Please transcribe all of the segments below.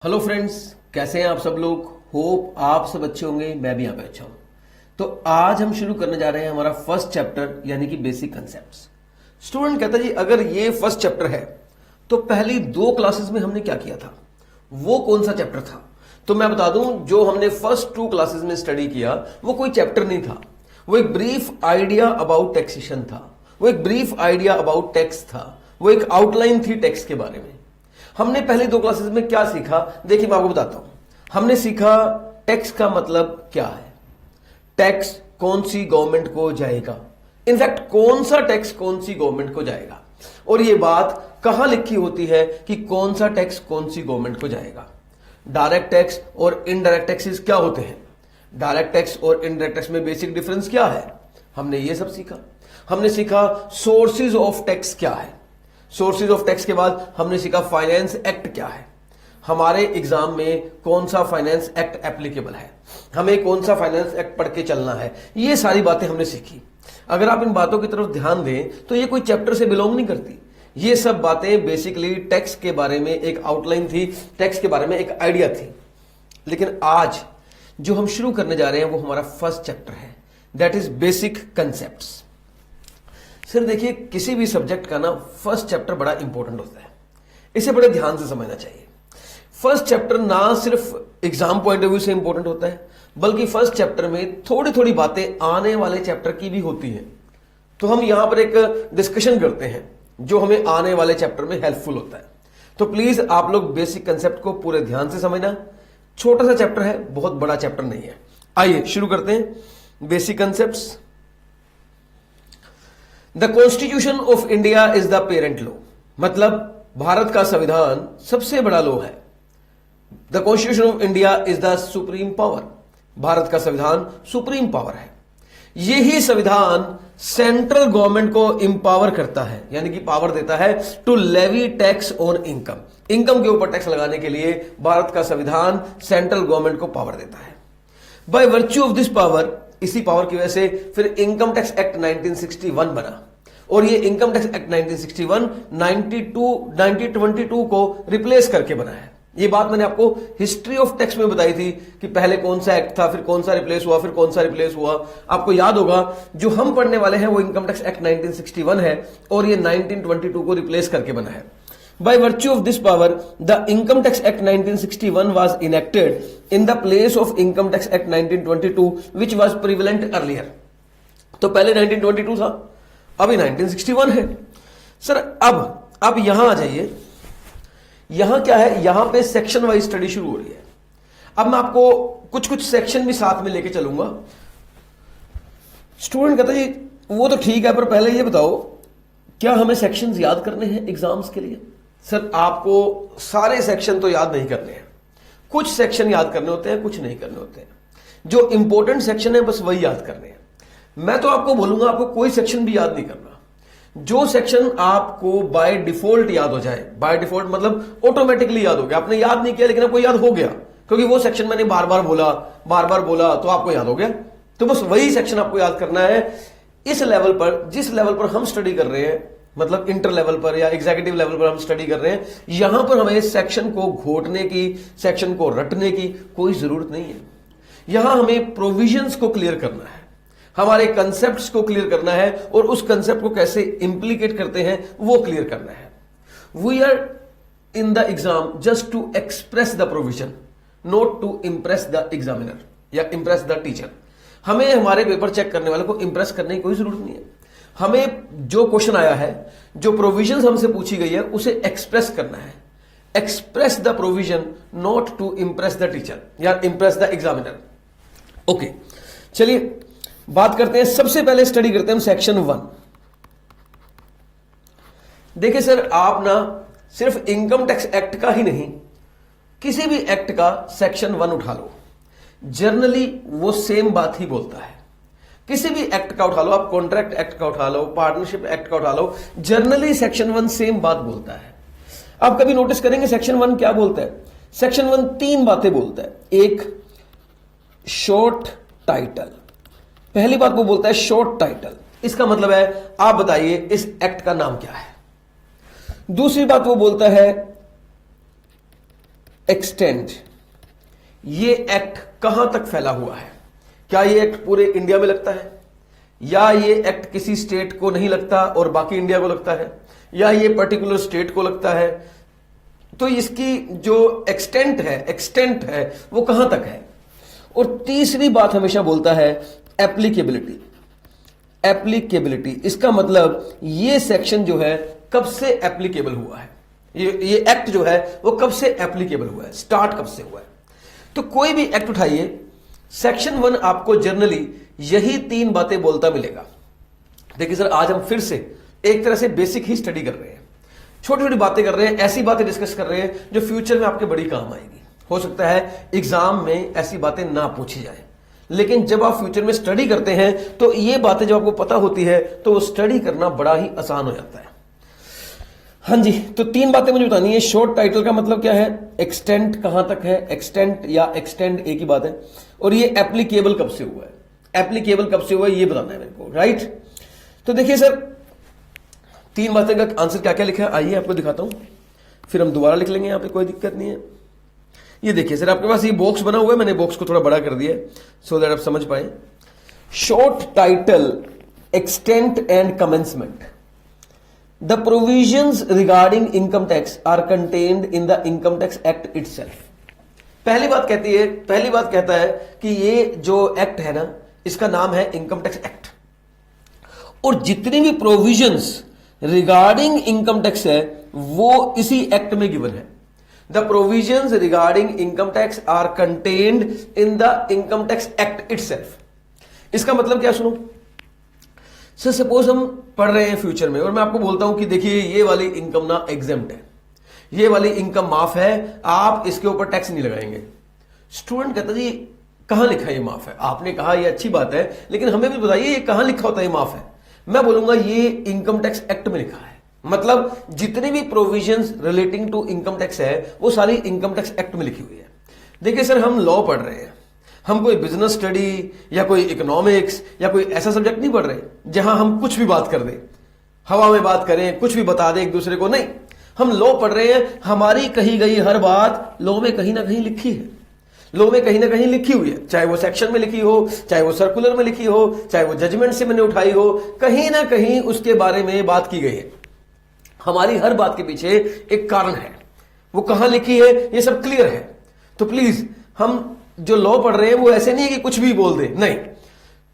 Hello friends, कैसे हैं आप सब लोग। होप आप सब अच्छे होंगे, मैं भी यहाँ पे अच्छा हूं। तो आज हम शुरू करने जा रहे हैं हमारा फर्स्ट चैप्टर यानी कि बेसिक कंसेप्ट्स। स्टूडेंट कहता है जी अगर ये फर्स्ट चैप्टर है तो पहली दो क्लासेस में हमने क्या किया था, वो कौन सा चैप्टर था। तो मैं बता दूं जो हमने फर्स्ट 2 क्लासेस में स्टडी किया वो कोई चैप्टर नहीं था, वो एक ब्रीफ आइडिया अबाउट टैक्सेशन था, वो एक ब्रीफ आइडिया अबाउट टैक्स था, वो एक आउटलाइन थी टैक्स के बारे में। हमने पहले 2 क्लासेस में क्या सीखा, देखिए मैं आपको बताता हूं। हमने सीखा टैक्स का मतलब क्या है, टैक्स कौन सी गवर्नमेंट को जाएगा, इनफैक्ट कौन सा टैक्स कौन सी गवर्नमेंट को जाएगा, और यह बात कहां लिखी होती है कि कौन सा टैक्स कौन सी गवर्नमेंट को जाएगा। डायरेक्ट टैक्स और इनडायरेक्ट टैक्सेस क्या होते हैं, डायरेक्ट टैक्स और इनडायरेक्ट टैक्स में बेसिक डिफरेंस क्या है, हमने ये सब सीखा। हमने सीखा सोर्सेज ऑफ टैक्स क्या है, सोर्सेज ऑफ टैक्स के बाद हमने सीखा फाइनेंस एक्ट क्या है, हमारे एग्जाम में कौन सा फाइनेंस एक्ट एप्लीकेबल है, हमें कौन सा फाइनेंस एक्ट पढ़ के चलना है, ये सारी बातें हमने सीखी। अगर आप इन बातों की तरफ ध्यान दें तो ये कोई चैप्टर से बिलोंग नहीं करती, ये सब बातें बेसिकली टैक्स के बारे में एक आउटलाइन थी, टैक्स के बारे में एक आइडिया थी। लेकिन आज जो हम शुरू करने जा रहे हैं वो हमारा फर्स्ट चैप्टर है, that is basic concepts. Sir देखिए किसी भी सब्जेक्ट का ना फर्स्ट चैप्टर बड़ा इंपॉर्टेंट होता है, इसे बड़े ध्यान से समझना चाहिए। फर्स्ट चैप्टर ना सिर्फ एग्जाम पॉइंट ऑफ व्यू से इंपॉर्टेंट होता है, बल्कि फर्स्ट चैप्टर में थोड़ी थोड़ी बातें आने वाले चैप्टर की भी होती हैं। तो हम यहां पर एक डिस्कशन करते हैं जो हमें आने वाले चैप्टर में हेल्पफुल होता है। तो प्लीज आप लोग बेसिक कंसेप्ट को पूरे ध्यान से समझना। छोटा सा चैप्टर है, बहुत बड़ा चैप्टर नहीं है। आइए शुरू करते हैं basic concepts. The constitution of India is the parent law, मतलब भारत का संविधान सबसे बड़ा लॉ है। The constitution of India is the supreme power, Bharat का संविधान सुप्रीम पावर है। यही संविधान सेंट्रल गवर्नमेंट को इंपावर करता है, यानी कि पावर देता है to levy tax on income, income के ऊपर टैक्स लगाने के लिए भारत का संविधान सेंट्रल गवर्नमेंट को पावर देता है। By virtue of this power, इसी पावर की वजह से फिर इनकम टैक्स एक्ट 1961 बना, और ये इनकम टैक्स एक्ट 1961 1922 को रिप्लेस करके बना है। ये बात मैंने आपको हिस्ट्री ऑफ टैक्स में बताई थी कि पहले कौन सा एक्ट था, फिर कौन सा रिप्लेस हुआ, फिर कौन सा रिप्लेस हुआ। आपको याद होगा जो हम पढ़ने वाले हैं वो इनकम टैक्स एक्ट 1961 है और ये 1922 को रिप्लेस करके बना है। By virtue of this power, the Income Tax Act 1961 was enacted in the place of Income Tax Act 1922, which was prevalent earlier. तो पहले 1922 था, अभी 1961 है। सर अब यहां आ जाइए, यहां क्या है, यहां पे सेक्शन वाइज स्टडी शुरू हो रही है। अब मैं आपको कुछ सेक्शन भी साथ में लेके चलूंगा। स्टूडेंट कहता है जी वो तो ठीक है, पर पहले ये बताओ क्या हमें सेक्शंस याद करने हैं एग्जाम्स के लिए। सर आपको सारे सेक्शन तो याद नहीं करने हैं, कुछ सेक्शन याद करने होते हैं, कुछ नहीं करने होते हैं। जो इंपॉर्टेंट सेक्शन है बस वही याद करने हैं। मैं तो आपको बोलूंगा आपको कोई सेक्शन भी याद नहीं करना, जो सेक्शन आपको बाय डिफॉल्ट याद हो जाए, बाय डिफॉल्ट मतलब ऑटोमेटिकली याद हो गया, आपने याद नहीं किया लेकिन आपको याद हो गया क्योंकि वो सेक्शन मैंने बार बार बोला तो आपको याद हो गया। तो बस वही सेक्शन आपको याद करना है। इस लेवल पर, जिस लेवल पर हम स्टडी कर रहे हैं, मतलब इंटर लेवल पर या एग्जीक्यूटिव लेवल पर हम स्टडी कर रहे हैं, यहां पर हमें सेक्शन को घोटने की, सेक्शन को रटने की कोई जरूरत नहीं है। यहां हमें प्रोविजंस को क्लियर करना है, हमारे कंसेप्ट्स को क्लियर करना है और उस कंसेप्ट को कैसे इंप्लीकेट करते हैं वो क्लियर करना है। We are in the exam just to express the provision, not to impress the examiner या इंप्रेस द टीचर। हमें हमारे पेपर चेक करने वाले को इंप्रेस करने की कोई जरूरत नहीं है। हमें जो क्वेश्चन आया है, जो प्रोविजन हमसे पूछी गई है, उसे एक्सप्रेस करना है। Express the provision, not to impress the teacher या इंप्रेस द एग्जामिनर। ओके, चलिए बात करते हैं। सबसे पहले स्टडी करते हैं हम सेक्शन 1। देखिए सर आप ना सिर्फ इनकम टैक्स एक्ट का ही नहीं, किसी भी एक्ट का सेक्शन 1 उठा लो, जनरली वो सेम बात ही बोलता है। किसी भी एक्ट का उठा लो, आप कॉन्ट्रैक्ट एक्ट का उठा लो, पार्टनरशिप एक्ट का उठा लो, जनरली सेक्शन 1 सेम बात बोलता है। आप कभी नोटिस करेंगे सेक्शन 1 क्या बोलता है। सेक्शन 1 3 बातें बोलता है। एक, शॉर्ट टाइटल, पहली बात वो बोलता है शॉर्ट टाइटल, इसका मतलब है आप बताइए इस एक्ट का नाम क्या है। दूसरी बात वो बोलता है एक्सटेंड, ये एक्ट कहां तक फैला हुआ है? क्या ये एक्ट पूरे इंडिया में लगता है, या ये एक्ट किसी स्टेट को नहीं लगता और बाकी इंडिया को लगता है, या ये पर्टिकुलर स्टेट को लगता है? तो इसकी जो एक्सटेंट है वो कहां तक है? और तीसरी बात हमेशा बोलता है एप्लीकेबिलिटी। एप्लीकेबिलिटी इसका मतलब ये सेक्शन जो है कब से एप्लीकेबल हुआ है, ये एक्ट जो है वो कब से एप्लीकेबल हुआ है, स्टार्ट कब से हुआ है। तो कोई भी एक्ट उठाइए, सेक्शन 1 आपको जनरली यही 3 बातें बोलता मिलेगा। देखिए सर, आज हम फिर से एक तरह से बेसिक ही स्टडी कर रहे हैं, छोटी छोटी बातें कर रहे हैं, ऐसी बातें डिस्कस कर रहे हैं जो फ्यूचर में आपके बड़ी काम आएगी। हो सकता है एग्जाम में ऐसी बातें ना पूछी जाए, लेकिन जब आप फ्यूचर में स्टडी करते हैं तो ये बातें जब आपको पता होती है तो स्टडी करना बड़ा ही आसान हो जाता है। हाँ जी, तो 3 बातें मुझे बतानी है। शॉर्ट टाइटल का मतलब क्या है, एक्सटेंट कहां तक है, एक्सटेंट या एक्सटेंड एक ही बात है, और ये एप्लीकेबल कब से हुआ है, एप्लीकेबल कब से हुआ है ये बताना है मेरे को, राइट। तो देखिए सर, 3 बातें का आंसर क्या क्या लिखा है आइए आपको दिखाता हूं, फिर हम दोबारा लिख लेंगे, यहां पे कोई दिक्कत नहीं है। ये देखिए सर, आपके पास ये बॉक्स बना हुआ है, मैंने बॉक्स को थोड़ा बड़ा कर दिया सो दैट आप समझ पाए। Short title, extent and commencement. The provisions regarding income tax are contained in the Income Tax Act itself. पहली बात कहता है कि ये जो एक्ट है ना, इसका नाम है इनकम टैक्स एक्ट, और जितनी भी प्रोविजंस रिगार्डिंग इनकम टैक्स है वो इसी एक्ट में गिवन है। The provisions regarding income tax are contained in the income tax act itself. इसका मतलब क्या, सुनो सर, सपोज हम पढ़ रहे हैं फ्यूचर में और मैं आपको बोलता हूं कि देखिए ये वाली इनकम ना एग्जेम्प्ट है, ये वाली इनकम माफ है, आप इसके ऊपर टैक्स नहीं लगाएंगे। स्टूडेंट कहता जी कहां लिखा है ये माफ है? आपने कहा ये अच्छी बात है, लेकिन हमें भी बताइए ये कहां लिखा होता है ये माफ है? मैं बोलूंगा ये इनकम टैक्स एक्ट में लिखा है, मतलब जितनी भी provisions relating to income tax है वो सारी इनकम टैक्स एक्ट में लिखी हुई है। देखिए सर, हम लॉ पढ़ रहे हैं, हम कोई बिजनेस स्टडी या कोई इकोनॉमिक्स या कोई ऐसा सब्जेक्ट नहीं पढ़ रहे जहां हम कुछ भी बात कर दें, हवा में बात करें, कुछ भी बता दें एक दूसरे को, नहीं। हम लॉ पढ़ रहे हैं, हमारी कही गई हर बात लॉ में कहीं ना कहीं लिखी है, लॉ में कहीं ना कहीं लिखी हुई है, चाहे वो सेक्शन में लिखी हो, चाहे वो सर्कुलर में लिखी हो, चाहे वो जजमेंट से मैंने उठाई हो, कहीं ना कहीं उसके बारे में बात की गई है। हमारी हर बात के पीछे एक कारण है, वो कहां लिखी है ये सब क्लियर है। तो प्लीज हम जो लॉ पढ़ रहे हैं वो ऐसे नहीं है कि कुछ भी बोल दे, नहीं।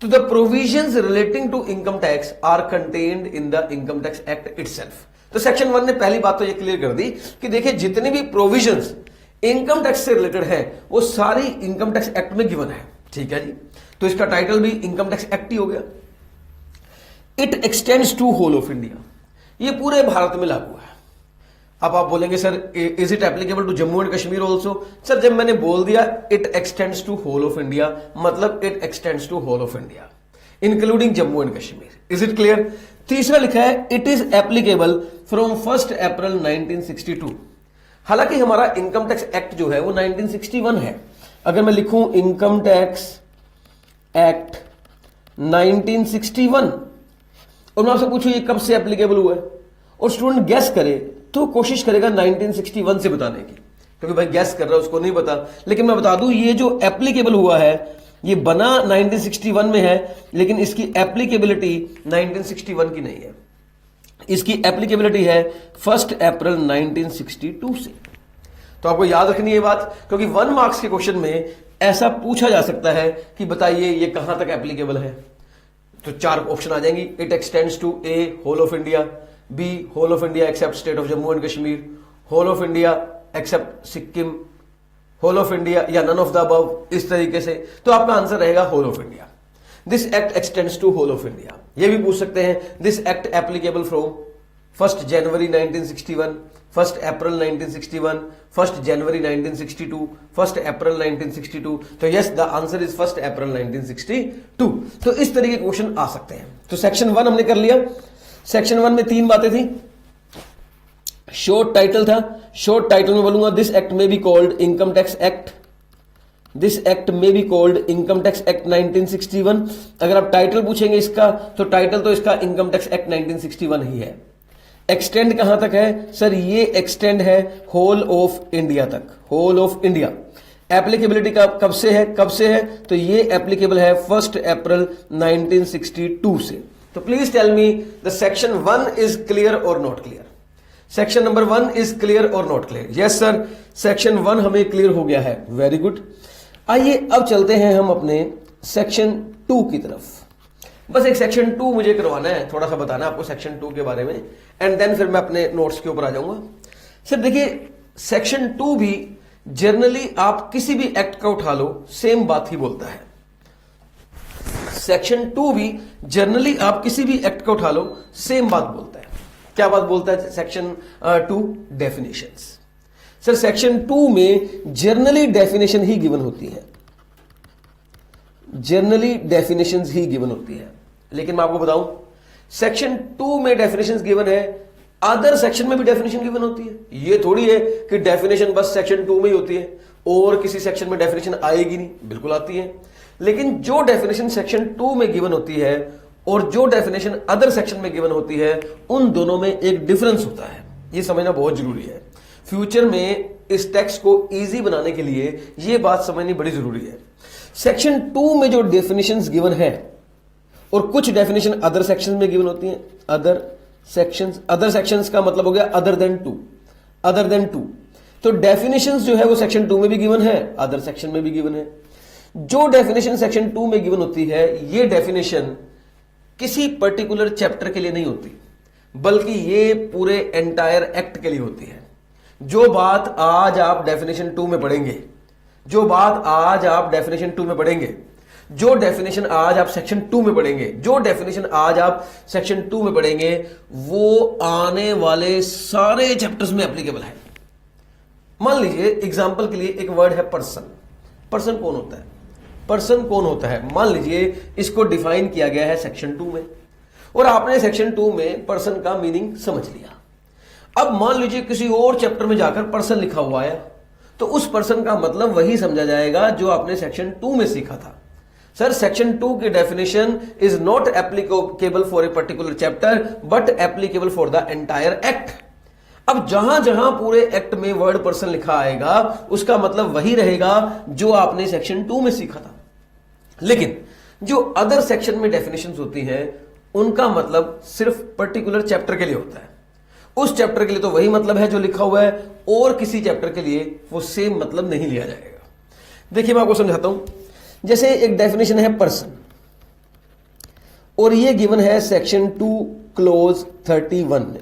तो the provisions relating to income tax are contained in the income tax act itself. तो सेक्शन 1 ने पहली बात तो ये क्लियर कर दी कि देखिए जितने भी प्रोविजंस इनकम टैक्स से रिलेटेड है वो सारी इनकम टैक्स एक्ट में गिवन है, ठीक है जी। तो इसका टाइटल भी इनकम टैक्स एक्ट ही हो गया। It extends to whole of India, ये पूरे भारत में लागू है। अब आप बोलेंगे sir is it applicable to Jammu and Kashmir also? Sir जब मैंने बोल दिया it extends to whole of India, मतलब it extends to whole of India including Jammu and Kashmir. Is it clear? तीसरा लिखा है it is applicable from 1 April 1962। हालांकि हमारा इनकम टैक्स एक्ट जो है वो 1961 है। अगर मैं लिखूं इनकम टैक्स एक्ट 1961 और मैं आपसे पूछूं ये कब से एप्लीकेबल हुआ है, और स्टूडेंट गैस करे तो कोशिश करेगा 1961 से बताने की, क्योंकि भाई गैस कर रहा है उसको नहीं पता। लेकिन मैं बता दूं ये जो एप्लीकेबल हुआ है ये बना 1961 में है, लेकिन इसकी एप्लीकेबिलिटी 1961 की नहीं है, इसकी एप्लीकेबिलिटी है 1 अप्रैल 1962 से। तो आपको याद रखनी है बात, क्योंकि 1 मार्क्स के क्वेश्चन में ऐसा पूछा जा सकता है कि बताइए ये कहां तक एप्लीकेबल है। तो 4 ऑप्शन आ जाएंगी, it extends to A whole of India, B whole of India except state of Jammu and Kashmir, whole of India except Sikkim, whole of India या नन ऑफ द अबव, इस तरीके से। तो आपका आंसर रहेगा whole of India. This act extends to whole of India. ये भी पूछ सकते हैं this act applicable from 1 January 1961, 1 April 1961, 1 January 1962, 1 April 1962। तो yes the answer is 1 April 1962। तो इस तरीके के क्वेश्चन आ सकते हैं। तो सेक्शन 1 हमने कर लिया। सेक्शन 1 में 3 बातें थी। शॉर्ट टाइटल था, शॉर्ट टाइटल में बोलूंगा दिस एक्ट में be called income tax act, this act में be called income tax act 1961। अगर आप टाइटल पूछेंगे इसका तो टाइटल तो इसका इनकम टैक्स एक्ट 1961 ही है। एक्सटेंड कहां तक है सर? ये एक्सटेंड है होल ऑफ इंडिया तक, होल ऑफ इंडिया। एप्लीकेबिलिटी कब से है? कब से है? तो ये एप्लीकेबल है 1 अप्रैल 1962 से। तो please tell me the section 1 is clear और not clear? Section number 1 is clear और not clear? Yes sir, section 1 हमें क्लियर हो गया है, वेरी गुड। आइए अब चलते हैं हम अपने सेक्शन 2 की तरफ। बस एक सेक्शन 2 मुझे करवाना है, थोड़ा सा बताना है आपको सेक्शन 2 के बारे में, एंड देन फिर मैं अपने नोट्स के ऊपर आ जाऊंगा। सर देखिए, सेक्शन 2 भी जनरली आप किसी भी एक्ट का उठा लो सेम बात ही बोलता है। सेक्शन 2 भी जनरली आप किसी भी एक्ट का उठा लो सेम बात बोलता है। क्या बात बोलता है सेक्शन 2? डेफिनेशंस। सर सेक्शन 2 में जनरली डेफिनेशन ही गिवन होती है, जनरली डेफिनेशंस ही गिवन होती है। लेकिन मैं आपको बताऊं, सेक्शन 2 में डेफिनेशंस गिवन है, अदर सेक्शन में भी डेफिनेशन गिवन होती है। ये थोड़ी है कि डेफिनेशन बस सेक्शन 2 में ही होती है और किसी सेक्शन में डेफिनेशन आएगी नहीं, बिल्कुल आती है। लेकिन जो डेफिनेशन सेक्शन 2 में गिवन होती है और जो डेफिनेशन अदर सेक्शन में गिवन होती है, उन दोनों में एक डिफरेंस होता है। ये समझना बहुत जरूरी है। फ्यूचर में इस टेक्स्ट को इजी बनाने के लिए यह बात समझनी बड़ी जरूरी है। सेक्शन 2 में जो डेफिनेशंस गिवन है और कुछ डेफिनेशन अदर सेक्शन में गिवन होती हैं। अदर सेक्शंस का मतलब हो गया अदर देन टू। तो डेफिनेशंस जो है वो सेक्शन 2 में भी गिवन है, अदर सेक्शन में भी गिवन है। जो डेफिनेशन सेक्शन 2 में गिवन होती है, ये डेफिनेशन किसी पर्टिकुलर चैप्टर के लिए नहीं होती, बल्कि ये पूरे एंटायर एक्ट के लिए होती है। जो बात आज आप डेफिनेशन 2 में पढ़ेंगे, जो बात आज आप डेफिनेशन 2 में पढ़ेंगे, जो डेफिनेशन आज आप सेक्शन 2 में पढ़ेंगे, जो डेफिनेशन आज आप सेक्शन 2 में पढ़ेंगे, वो आने वाले सारे चैप्टर्स में एप्लीकेबल है। मान लीजिए एग्जांपल के लिए एक वर्ड है पर्सन। पर्सन कौन होता है? पर्सन कौन होता है? मान लीजिए इसको डिफाइन किया गया है सेक्शन 2 में और आपने सेक्शन 2 में पर्सन का मीनिंग समझ लिया। अब मान लीजिए किसी और चैप्टर में जाकर पर्सन लिखा हुआ है, तो उस पर्सन का मतलब वही समझा जाएगा जो आपने सेक्शन 2 में सीखा था। सर सेक्शन 2 की definition is not applicable for a particular chapter but applicable for the entire act. अब जहां जहां पूरे एक्ट में वर्ड पर्सन लिखा आएगा, उसका मतलब वही रहेगा जो आपने सेक्शन 2 में सीखा था। लेकिन जो अदर सेक्शन में डेफिनेशंस होती हैं, उनका मतलब सिर्फ पर्टिकुलर चैप्टर के लिए होता है। उस चैप्टर के लिए तो वही मतलब है जो लिखा हुआ है, और किसी चैप्टर के लिए वो सेम मतलब नहीं लिया जाएगा। देखिए मैं आपको समझाता हूं। जैसे एक डेफिनेशन है पर्सन, और ये गिवन है सेक्शन 2 क्लोज 31 में।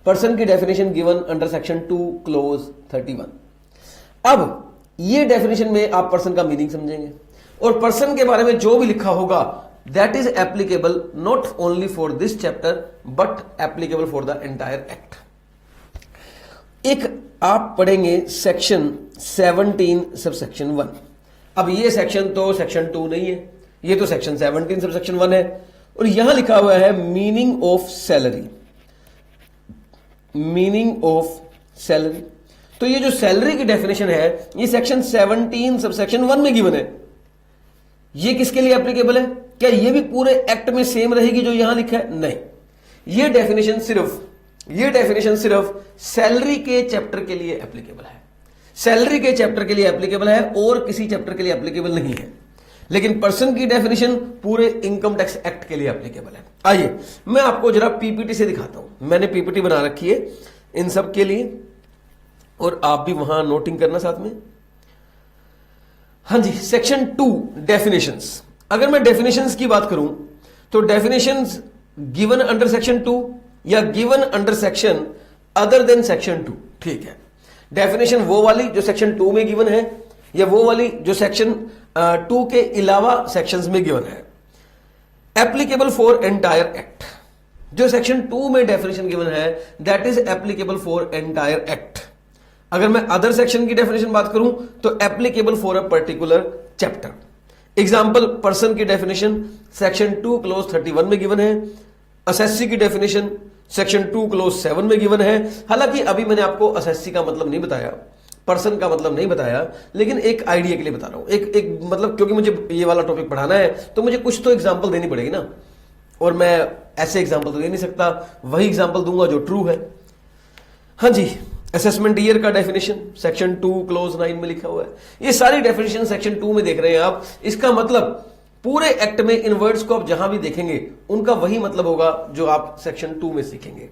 पर्सन की definition given under section 2 close 31। अब ये डेफिनेशन में आप पर्सन का मीनिंग समझेंगे, और पर्सन के बारे में जो भी लिखा होगा that is applicable not only for this chapter but applicable for the entire act। एक आप पढ़ेंगे सेक्शन 17 सबसेक्शन 1। अब ये सेक्शन तो सेक्शन 2 नहीं है, ये तो सेक्शन 17 सबसेक्शन 1 है, और यहां लिखा हुआ है meaning of salary. Meaning of salary, तो ये जो सैलरी की डेफिनेशन है, ये सेक्शन 17 सबसेक्शन 1 में गिवन है। ये किसके लिए एप्लीकेबल है? क्या ये भी पूरे एक्ट में सेम रहेगी जो यहां लिखा है? नहीं, ये डेफिनेशन सिर्फ सैलरी के चैप्टर के लिए एप्लीकेबल है। सैलरी के चैप्टर के लिए एप्लीकेबल है और किसी चैप्टर के लिए एप्लीकेबल नहीं है। लेकिन पर्सन की डेफिनेशन पूरे इनकम टैक्स एक्ट के लिए एप्लीकेबल है। आइए मैं आपको जरा पीपीटी से दिखाता हूं। मैंने पीपीटी बना रखी है इन सब के लिए, और आप भी वहां नोटिंग करना साथ में। हाँ जी, सेक्शन 2 डेफिनेशंस। अगर मैं डेफिनेशंस की बात करूं तो डेफिनेशंस गिवन अंडर सेक्शन 2 या given under section other than section 2। ठीक है, डेफिनेशन वो वाली जो सेक्शन 2 में गिवन है, या वो वाली जो सेक्शन 2 के अलावा सेक्शंस में गिवन है। एप्लीकेबल फॉर एंटायर एक्ट, जो सेक्शन 2 में डेफिनेशन गिवन है that is applicable for entire act. अगर मैं अदर सेक्शन की डेफिनेशन बात करूं तो applicable for a particular chapter. Example, person की डेफिनेशन सेक्शन 2 क्लोज 31 में गिवन है। असेसी की डेफिनेशन सेक्शन 2 क्लोज 7 में गिवन है। हालांकि अभी मैंने आपको असेसी का मतलब नहीं बताया, पर्सन का मतलब नहीं बताया, लेकिन एक आइडिया के लिए बता रहा हूं। एक मतलब क्योंकि मुझे ये वाला टॉपिक पढ़ाना है तो मुझे कुछ तो एग्जांपल देनी पड़ेगी ना, और मैं ऐसे एग्जाम्पल तो दे नहीं सकता, वही एग्जाम्पल दूंगा जो ट्रू है। हाँ जी, असेसमेंट ईयर का डेफिनेशन सेक्शन 2 क्लोज 9 में लिखा हुआ है। ये सारी डेफिनेशन सेक्शन 2 में देख रहे हैं आप। इसका मतलब पूरे एक्ट में इन वर्ड्स को आप जहां भी देखेंगे उनका वही मतलब होगा जो आप सेक्शन 2 में सीखेंगे।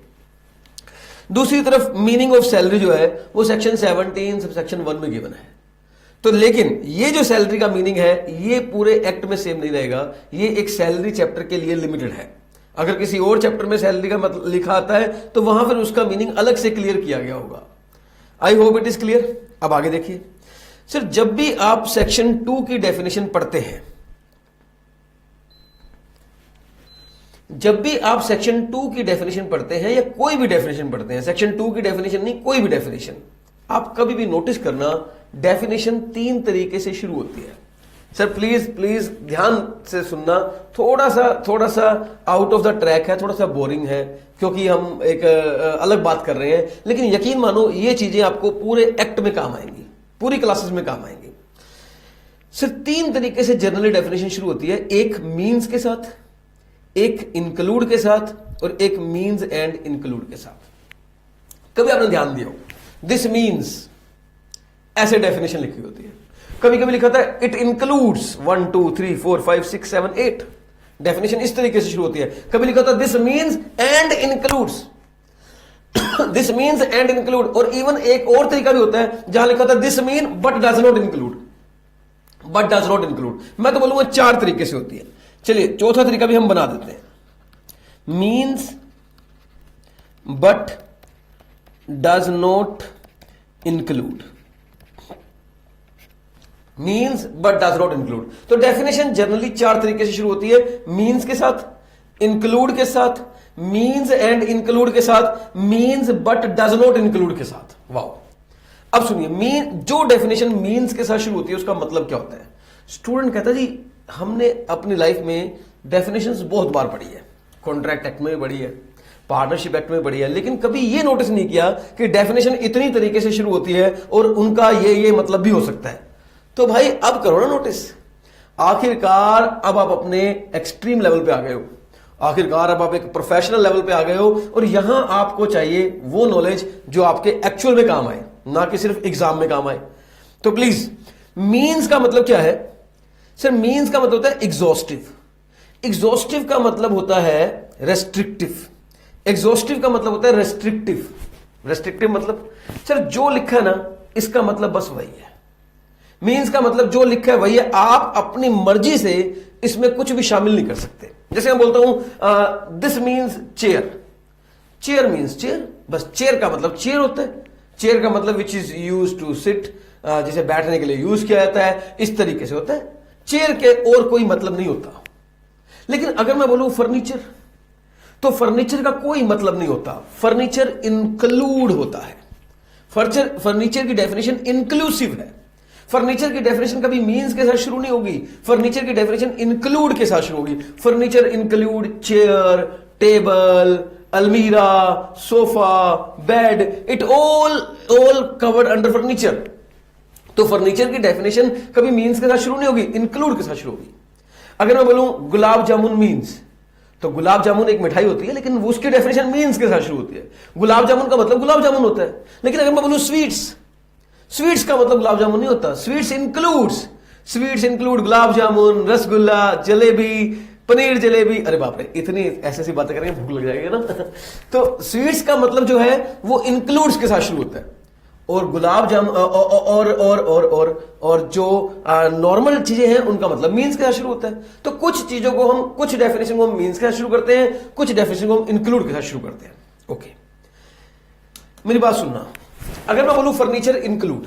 दूसरी तरफ मीनिंग ऑफ सैलरी जो है वो सेक्शन 17 सब सेक्शन 1 में गिवन है। तो लेकिन ये जो सैलरी का मीनिंग है ये पूरे एक्ट में सेम नहीं रहेगा, ये एक सैलरी चैप्टर के लिए लिमिटेड है। अगर किसी और चैप्टर में सैलरी का मतलब लिखा आता है तो वहां फिर उसका मीनिंग अलग से क्लियर किया गया होगा। I hope it is clear. अब आगे देखिए सर, जब भी आप सेक्शन 2 की डेफिनेशन पढ़ते हैं, जब भी आप सेक्शन 2 की डेफिनेशन पढ़ते हैं या कोई भी डेफिनेशन पढ़ते हैं, सेक्शन 2 की डेफिनेशन नहीं कोई भी डेफिनेशन, आप कभी भी नोटिस करना डेफिनेशन 3 तरीके से शुरू होती है। सर प्लीज प्लीज ध्यान से सुनना, थोड़ा सा आउट ऑफ द ट्रैक है, थोड़ा सा बोरिंग है क्योंकि हम एक अलग बात कर रहे हैं, लेकिन यकीन मानो ये चीजें आपको पूरे एक्ट में काम आएंगी, पूरी क्लासेस में काम आएंगी। सिर्फ 3 तरीके से जनरली डेफिनेशन शुरू होती है, एक मीन्स के साथ, एक इंक्लूड के साथ और एक मीन्स एंड इंक्लूड के साथ। कभी आपने ध्यान दिया हो दिस मीन्स ऐसे डेफिनेशन लिखी होती है, कभी कभी लिखा था इट इंक्लूड्स 1 2 3 4 5 6 7 8, डेफिनेशन इस तरीके से शुरू होती है। कभी लिखा था this means and includes, this means and include, और इवन एक और तरीका भी होता है जहां लिखा था this mean but does not include, but does not include. मैं तो बोलूंगा 4 तरीके से होती है। चलिए चौथा तरीका भी हम बना देते हैं, means but does not include, means but does not include. तो डेफिनेशन जनरली 4 तरीके से शुरू होती है, मीन्स के साथ, इंक्लूड के साथ, मीन्स एंड इंक्लूड के साथ, means but does not include के साथ। वाओ। अब सुनिए, मीन जो डेफिनेशन मीन्स के साथ शुरू होती है उसका मतलब क्या होता है। स्टूडेंट कहता है जी हमने अपनी लाइफ में डेफिनेशंस बहुत बार पढ़ी है, कॉन्ट्रैक्ट एक्ट में भी पढ़ी है, पार्टनरशिप एक्ट में पढ़ी है, लेकिन कभी ये नोटिस नहीं किया कि डेफिनेशन इतनी तरीके से शुरू होती है और उनका ये मतलब भी हो सकता है। तो भाई अब करो ना नोटिस, आखिरकार अब आप अपने एक्सट्रीम लेवल पे आ गए हो, आखिरकार अब आप एक प्रोफेशनल लेवल पे आ गए हो और यहां आपको चाहिए वो नॉलेज जो आपके एक्चुअल में काम आए, ना कि सिर्फ एग्जाम में काम आए। तो प्लीज, मीन्स का मतलब क्या है सर? मीन्स का मतलब होता है एग्जॉस्टिव, एग्जॉस्टिव का मतलब होता है रेस्ट्रिक्टिव, एग्जॉस्टिव का मतलब होता है रेस्ट्रिक्टिव। रेस्ट्रिक्टिव मतलब सर जो लिखा है ना इसका मतलब बस वही है, मीन्स का मतलब जो लिखा है वही है, आप अपनी मर्जी से इसमें कुछ भी शामिल नहीं कर सकते। जैसे मैं बोलता हूं this means chair, chair means chair, बस चेयर का मतलब चेयर होता है, चेयर का मतलब which is use to sit, जिसे बैठने के लिए यूज किया जाता है, इस तरीके से होता है। चेयर के और कोई मतलब नहीं होता। लेकिन अगर मैं बोलूं फर्नीचर, तो फर्नीचर का कोई मतलब नहीं होता, फर्नीचर इंक्लूड होता है। फर्नीचर की डेफिनेशन इंक्लूसिव है। फर्नीचर की डेफिनेशन कभी मीन्स के साथ शुरू नहीं होगी, फर्नीचर की डेफिनेशन इंक्लूड के साथ शुरू होगी। फर्नीचर इंक्लूड चेयर, टेबल, अलमीरा, sofa, bed, it all covered under furniture. तो फर्नीचर की डेफिनेशन कभी मीन्स के साथ शुरू नहीं होगी, इंक्लूड के साथ शुरू होगी। अगर मैं बोलूं गुलाब जामुन मीन्स, तो गुलाब जामुन एक मिठाई होती है लेकिन वो उसकी डेफिनेशन मीन्स के साथ शुरू होती है। गुलाब जामुन का मतलब गुलाब जामुन होता है। लेकिन अगर मैं बोलूं स्वीट्स, स्वीट्स का मतलब गुलाब जामुन नहीं होता, स्वीट्स इंक्लूड गुलाब जामुन, रसगुल्ला, जलेबी, पनीर जलेबी। अरे बाप रे, इतनी ऐसी बातें करेंगे भूख लग जाएगी ना। तो स्वीट्स का मतलब जो है वो इंक्लूड्स के साथ शुरू होता है, और गुलाब जामुन और जो नॉर्मल चीजें हैं उनका मतलब मीन्स के साथ शुरू होता है। तो कुछ चीजों को हम, कुछ डेफिनेशन को हम मीन्स के साथ शुरू करते हैं, कुछ डेफिनेशन को हम इंक्लूड के साथ शुरू करते हैं। ओके, मेरी बात सुनना। अगर मैं बोलूं furniture include,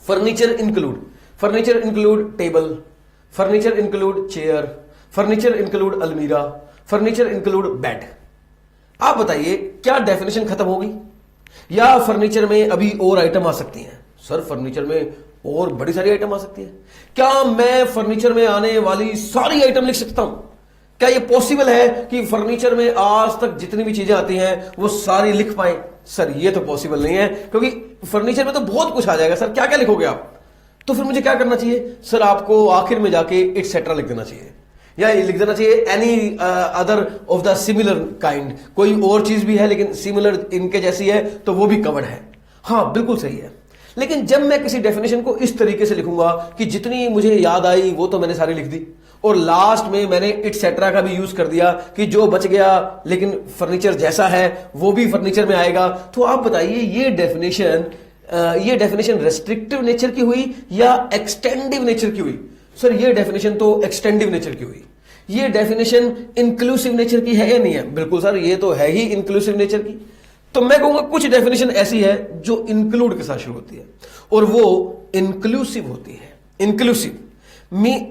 furniture include table, furniture include chair, furniture include अलमीरा, फर्नीचर इंक्लूड बेड, आप बताइए क्या डेफिनेशन खत्म होगी या फर्नीचर में अभी और आइटम आ सकती हैं? सर फर्नीचर में और बड़ी सारी आइटम आ सकती है। क्या मैं फर्नीचर में आने वाली सारी आइटम लिख सकता हूं? क्या यह पॉसिबल है कि फर्नीचर में आज तक जितनी भी चीजें आती हैं वो सारी लिख पाए? सर ये तो पॉसिबल नहीं है, क्योंकि फर्नीचर में तो बहुत कुछ आ जाएगा। सर क्या क्या लिखोगे आप? तो फिर मुझे क्या करना चाहिए? सर आपको आखिर में जाके एटसेट्रा लिख देना चाहिए। या ये लिख देना चाहिए any other of the similar kind, कोई और चीज भी है लेकिन सिमिलर इनके जैसी है तो वो भी कवर्ड है। हाँ बिल्कुल सही है। लेकिन जब मैं किसी डेफिनेशन को इस तरीके से लिखूंगा कि जितनी मुझे याद आई वो तो मैंने सारी लिख दी, और लास्ट में मैंने इटसेट्रा का भी यूज कर दिया कि जो बच गया लेकिन फर्नीचर जैसा है वो भी फर्नीचर में आएगा, तो आप बताइए ये डेफिनेशन रेस्ट्रिक्टिव नेचर की हुई या एक्सटेंडिव नेचर की हुई? सर ये डेफिनेशन तो एक्सटेंडिव नेचर की हुई। ये डेफिनेशन इंक्लूसिव नेचर की है या नहीं है? बिल्कुल सर, ये तो है ही इंक्लूसिव नेचर की। तो मैं कहूंगा कुछ डेफिनेशन ऐसी है जो इंक्लूड के साथ शुरू होती है और वो इंक्लूसिव होती है। इंक्लूसिव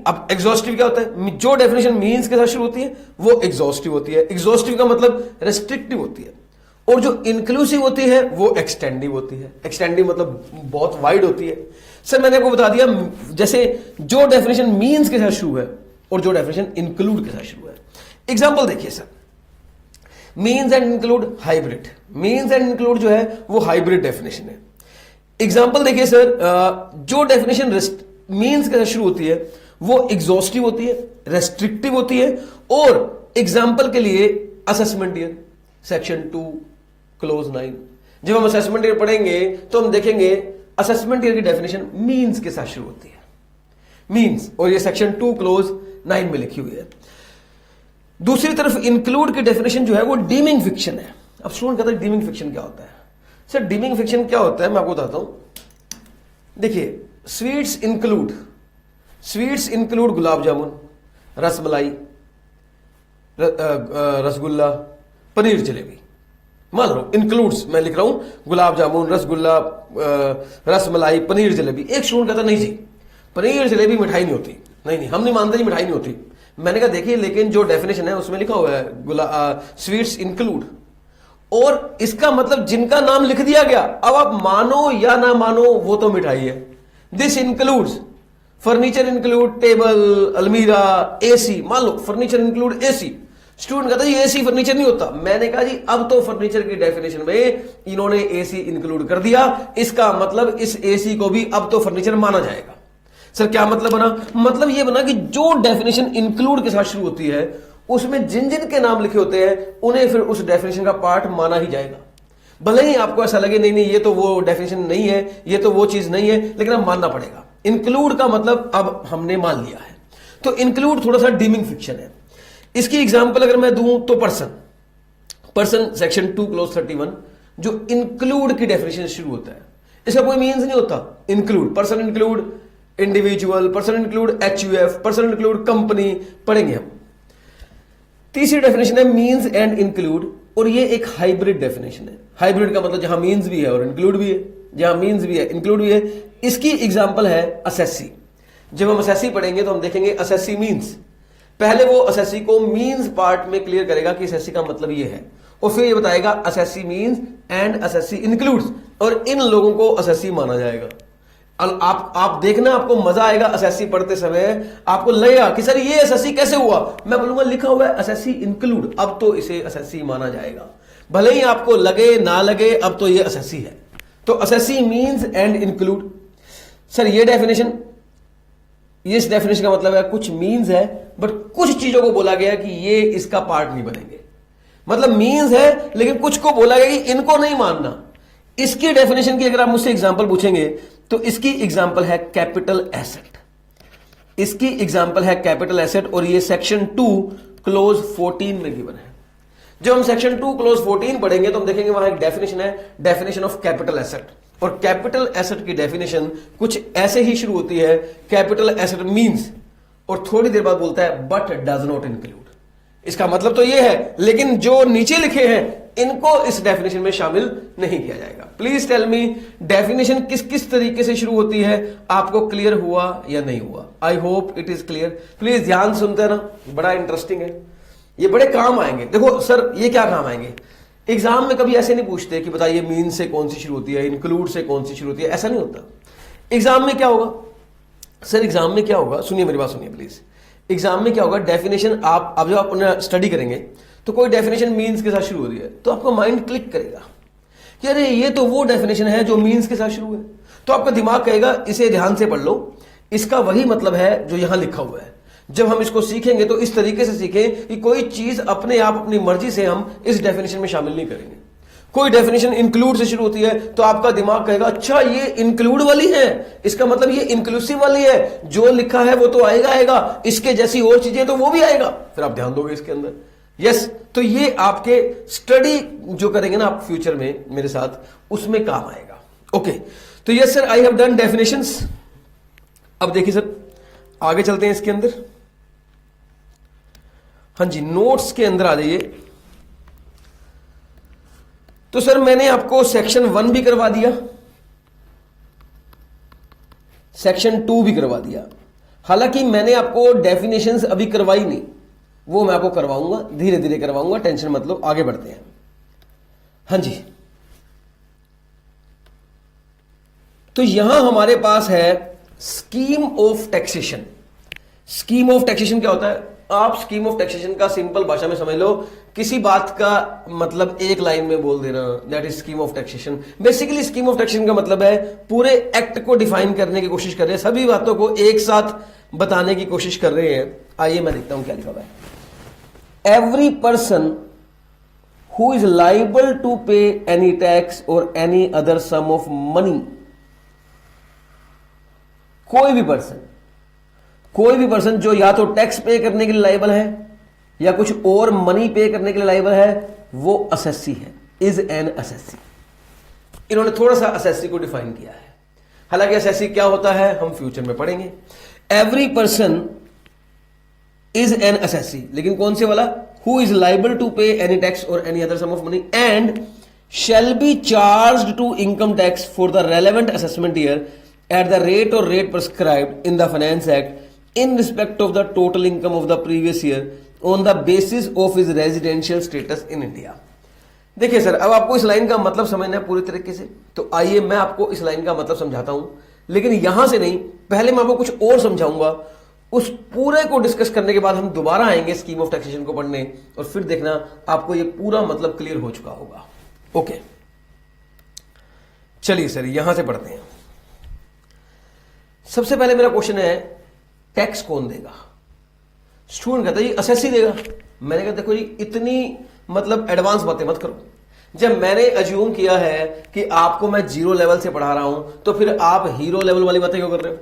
अब एग्जॉस्टिव क्या होता है? जो डेफिनेशन मीन्स के साथ शुरू होती है वो एग्जॉस्टिव होती है। एग्जॉस्टिव का मतलब रेस्ट्रिक्टिव होती है, और जो इंक्लूसिव होती है वो एक्सटेंडिव होती है। एक्सटेंडिव मतलब बहुत वाइड होती है। सर मैंने आपको बता दिया, जैसे जो डेफिनेशन मीन्स के साथ शुरू है और जो डेफिनेशन इंक्लूड के साथ शुरू है। एग्जाम्पल देखिए sir, means and include hybrid. Means and include जो है वो हाइब्रिड डेफिनेशन है। एग्जाम्पल देखिए सर, जो डेफिनेशन मीन्स के साथ शुरू होती है वो एग्जॉस्टिव होती है, रेस्ट्रिक्टिव होती है, और एग्जाम्पल के लिए असेसमेंट ईयर सेक्शन 2 क्लोज 9। जब हम असेसमेंट ईयर पढ़ेंगे तो हम देखेंगे असेसमेंट ईयर की डेफिनेशन मीन्स के साथ शुरू होती है, मीन्स, और ये सेक्शन 2 क्लोज 9 में लिखी हुई है। दूसरी तरफ इंक्लूड की डेफिनेशन जो है वो डीमिंग फिक्शन है। अब स्टूडेंट कहता है डीमिंग फिक्शन क्या होता है? सर डीमिंग फिक्शन क्या होता है मैं आपको बताता हूं। देखिए स्वीट्स इंक्लूड गुलाब जामुन, रसमलाई, रसगुल्ला, पनीर जलेबी। मान लो इंक्लूड्स मैं लिख रहा हूं गुलाब जामुन, रसगुल्ला, रसमलाई, पनीर जलेबी। एक स्टूडेंट कहता नहीं जी पनीर जलेबी मिठाई नहीं होती। नहीं हम नहीं मानते जी मिठाई नहीं होती। मैंने कहा देखिए लेकिन जो डेफिनेशन है उसमें लिखा हुआ है स्वीट्स इंक्लूड, और इसका मतलब जिनका नाम लिख दिया गया, अब आप मानो या ना मानो वो तो मिठाई है। This includes furniture, include table, अलमीरा, एसी। मान लो फर्नीचर इंक्लूड एसी। स्टूडेंट कहता है एसी फर्नीचर नहीं होता। मैंने कहा जी अब तो फर्नीचर की डेफिनेशन में इन्होंने एसी इंक्लूड कर दिया, इसका मतलब इस एसी को भी अब तो फर्नीचर माना जाएगा। सर क्या मतलब बना? मतलब ये बना कि जो डेफिनेशन इंक्लूड के साथ शुरू होती है उसमें जिन जिन के नाम लिखे होते हैं उन्हें फिर उस डेफिनेशन का पार्ट माना ही जाएगा। भले ही आपको ऐसा लगे नहीं ये तो वो डेफिनेशन नहीं है, ये तो वो चीज नहीं है, लेकिन अब मानना पड़ेगा। इंक्लूड का मतलब अब हमने मान लिया है। तो इंक्लूड थोड़ा सा डीमिंग फिक्शन है। इसकी एग्जांपल अगर मैं दूं तो पर्सन सेक्शन 2 क्लोज 31 जो इंक्लूड की डेफिनेशन शुरू होता है, इसका कोई मीन्स नहीं होता। Include, person include individual, person include HUF, person include company, पढ़ेंगे हम। तीसरी डेफिनेशन है मीन्स एंड इंक्लूड, और ये एक हाइब्रिड डेफिनेशन है। हाइब्रिड का मतलब जहां मीन्स भी है और इंक्लूड भी है, जहां मीन्स भी है इंक्लूड भी है। इसकी एग्जांपल है असेसी। जब हम असेसी पढ़ेंगे तो हम देखेंगे असेसी मीन्स। पहले वो असेसी को मीन्स पार्ट में क्लियर करेगा कि असेसी का मतलब ये है, और फिर ये बताएगा assessee means and assessee includes, और इन लोगों को असेसी माना जाएगा। आप देखना आपको मजा आएगा असेसी पढ़ते समय। आपको लगेगा कि सर ये असेसी कैसे हुआ? मैं बोलूंगा लिखा हुआ है असेसी इंक्लूड, अब तो इसे असेसी माना जाएगा। भले ही आपको लगे ना लगे, अब तो ये असेसी है। तो assessee means and include. Sir ये डेफिनेशन, इस डेफिनेशन का मतलब है कुछ मीन्स है बट कुछ चीजों को बोला गया कि ये इसका पार्ट नहीं बनेंगे। मतलब मीन्स है लेकिन कुछ को बोला गया कि इनको नहीं मानना। इसकी डेफिनेशन की अगर आप मुझसे एग्जांपल पूछेंगे तो इसकी एग्जांपल है कैपिटल एसेट। इसकी एग्जांपल है कैपिटल एसेट, और ये सेक्शन 2 क्लोज 14 में गिवन है। जब हम सेक्शन 2 क्लोज 14 पढ़ेंगे तो हम देखेंगे वहां एक डेफिनेशन है, डेफिनेशन ऑफ कैपिटल एसेट। और कैपिटल एसेट की डेफिनेशन कुछ ऐसे ही शुरू होती है, कैपिटल एसेट मींस, और थोड़ी देर बाद बोलता है बट डज नॉट इंक्लूड। इसका मतलब तो ये है, लेकिन जो नीचे लिखे हैं इनको इस डेफिनेशन में शामिल नहीं किया जाएगा। प्लीज टेल मी डेफिनेशन किस किस तरीके से शुरू होती है, आपको क्लियर हुआ या नहीं हुआ? I hope it is clear. Please ध्यान सुनते ना, बड़ा इंटरेस्टिंग है, ये बड़े काम आएंगे। देखो सर ये क्या काम आएंगे, एग्जाम में कभी ऐसे नहीं पूछते कि बताइए मीन से कौन सी शुरू होती है, इंक्लूड से कौन सी शुरू होती है, ऐसा नहीं होता। एग्जाम में क्या होगा सर, एग्जाम में क्या होगा, सुनिए मेरी बात सुनिए प्लीज। एग्जाम में क्या होगा, डेफिनेशन आप जब आप स्टडी करेंगे तो कोई डेफिनेशन मीन्स के साथ शुरू हो रही है तो आपका माइंड क्लिक करेगा कि अरे ये तो वो डेफिनेशन है जो मीन्स के साथ शुरू है। तो आपका दिमाग कहेगा इसे ध्यान से पढ़ लो, इसका वही मतलब है जो यहां लिखा हुआ है। जब हम इसको सीखेंगे तो इस तरीके से सीखें कि कोई चीज अपने आप अपनी मर्जी से हम इस डेफिनेशन में शामिल नहीं करेंगे। कोई डेफिनेशन इंक्लूड से शुरू होती है तो आपका दिमाग कहेगा अच्छा ये इंक्लूड वाली है, इसका मतलब ये इंक्लूसिव वाली है, जो लिखा है वो तो आएगा, इसके जैसी और चीजें तो वो भी आएगा, फिर आप ध्यान दोगे इसके अंदर। यस, तो ये आपके स्टडी जो करेंगे ना आप फ्यूचर में मेरे साथ, उसमें काम आएगा। ओके, तो yes sir, I have done definitions. अब देखिए सर, आगे चलते हैं इसके अंदर। हाँ जी, नोट्स के अंदर आ जाइए। तो सर मैंने आपको सेक्शन 1 भी करवा दिया, सेक्शन 2 भी करवा दिया। हालांकि मैंने आपको डेफिनेशंस अभी करवाई नहीं, वो मैं आपको करवाऊंगा, धीरे धीरे करवाऊंगा, टेंशन मत लो। आगे बढ़ते हैं। हाँ जी, तो यहां हमारे पास है scheme of taxation. Scheme of taxation क्या होता है? आप स्कीम ऑफ टैक्सेशन का सिंपल भाषा में समझ लो, किसी बात का मतलब एक लाइन में बोल देना, that is scheme of taxation. Basically scheme of taxation का मतलब है पूरे एक्ट को डिफाइन करने की कोशिश कर रहे हैं, सभी बातों को एक साथ बताने की कोशिश कर रहे हैं। आइए मैं देखता हूं क्या लिखा हुआ है। Every person who is liable to pay any tax और any other sum of money, कोई भी पर्सन जो या तो टैक्स पे करने के लिए लाइबल है या कुछ और मनी पे करने के लिए लाइबल है, वो असेसी है, इज एन असेसी। इन्होंने थोड़ा सा असेसी को डिफाइन किया है, हालांकि असेसी क्या होता है हम फ्यूचर में पढ़ेंगे। Every person is an assessee, लेकिन कौन से वाला? Who is liable to pay any tax और any other sum of money and shall be charged to income tax for the relevant assessment year at the rate or rate prescribed in the Finance Act in respect of the total income of the previous year on the basis of his residential status in India। देखिए sir, अब आपको इस line का मतलब समझना है पूरी तरीके से, तो आइए मैं आपको इस लाइन का मतलब समझाता हूं, लेकिन यहां से नहीं, पहले मैं आपको कुछ और समझाऊंगा। उस पूरे को डिस्कस करने के बाद हम दोबारा आएंगे स्कीम ऑफ टैक्सेशन को पढ़ने, और फिर देखना आपको ये पूरा मतलब क्लियर हो चुका होगा। ओके, चलिए सर यहां से पढ़ते हैं। सबसे पहले मेरा क्वेश्चन है, टैक्स कौन देगा? स्टूडेंट कहता है जी असेसी देगा। मैंने कहा देखो जी, इतनी मतलब एडवांस बातें मत करो। जब मैंने अज्यूम किया है कि आपको मैं 0 लेवल से पढ़ा रहा हूं, तो फिर आप हीरो लेवल वाली बातें क्यों कर रहे हो?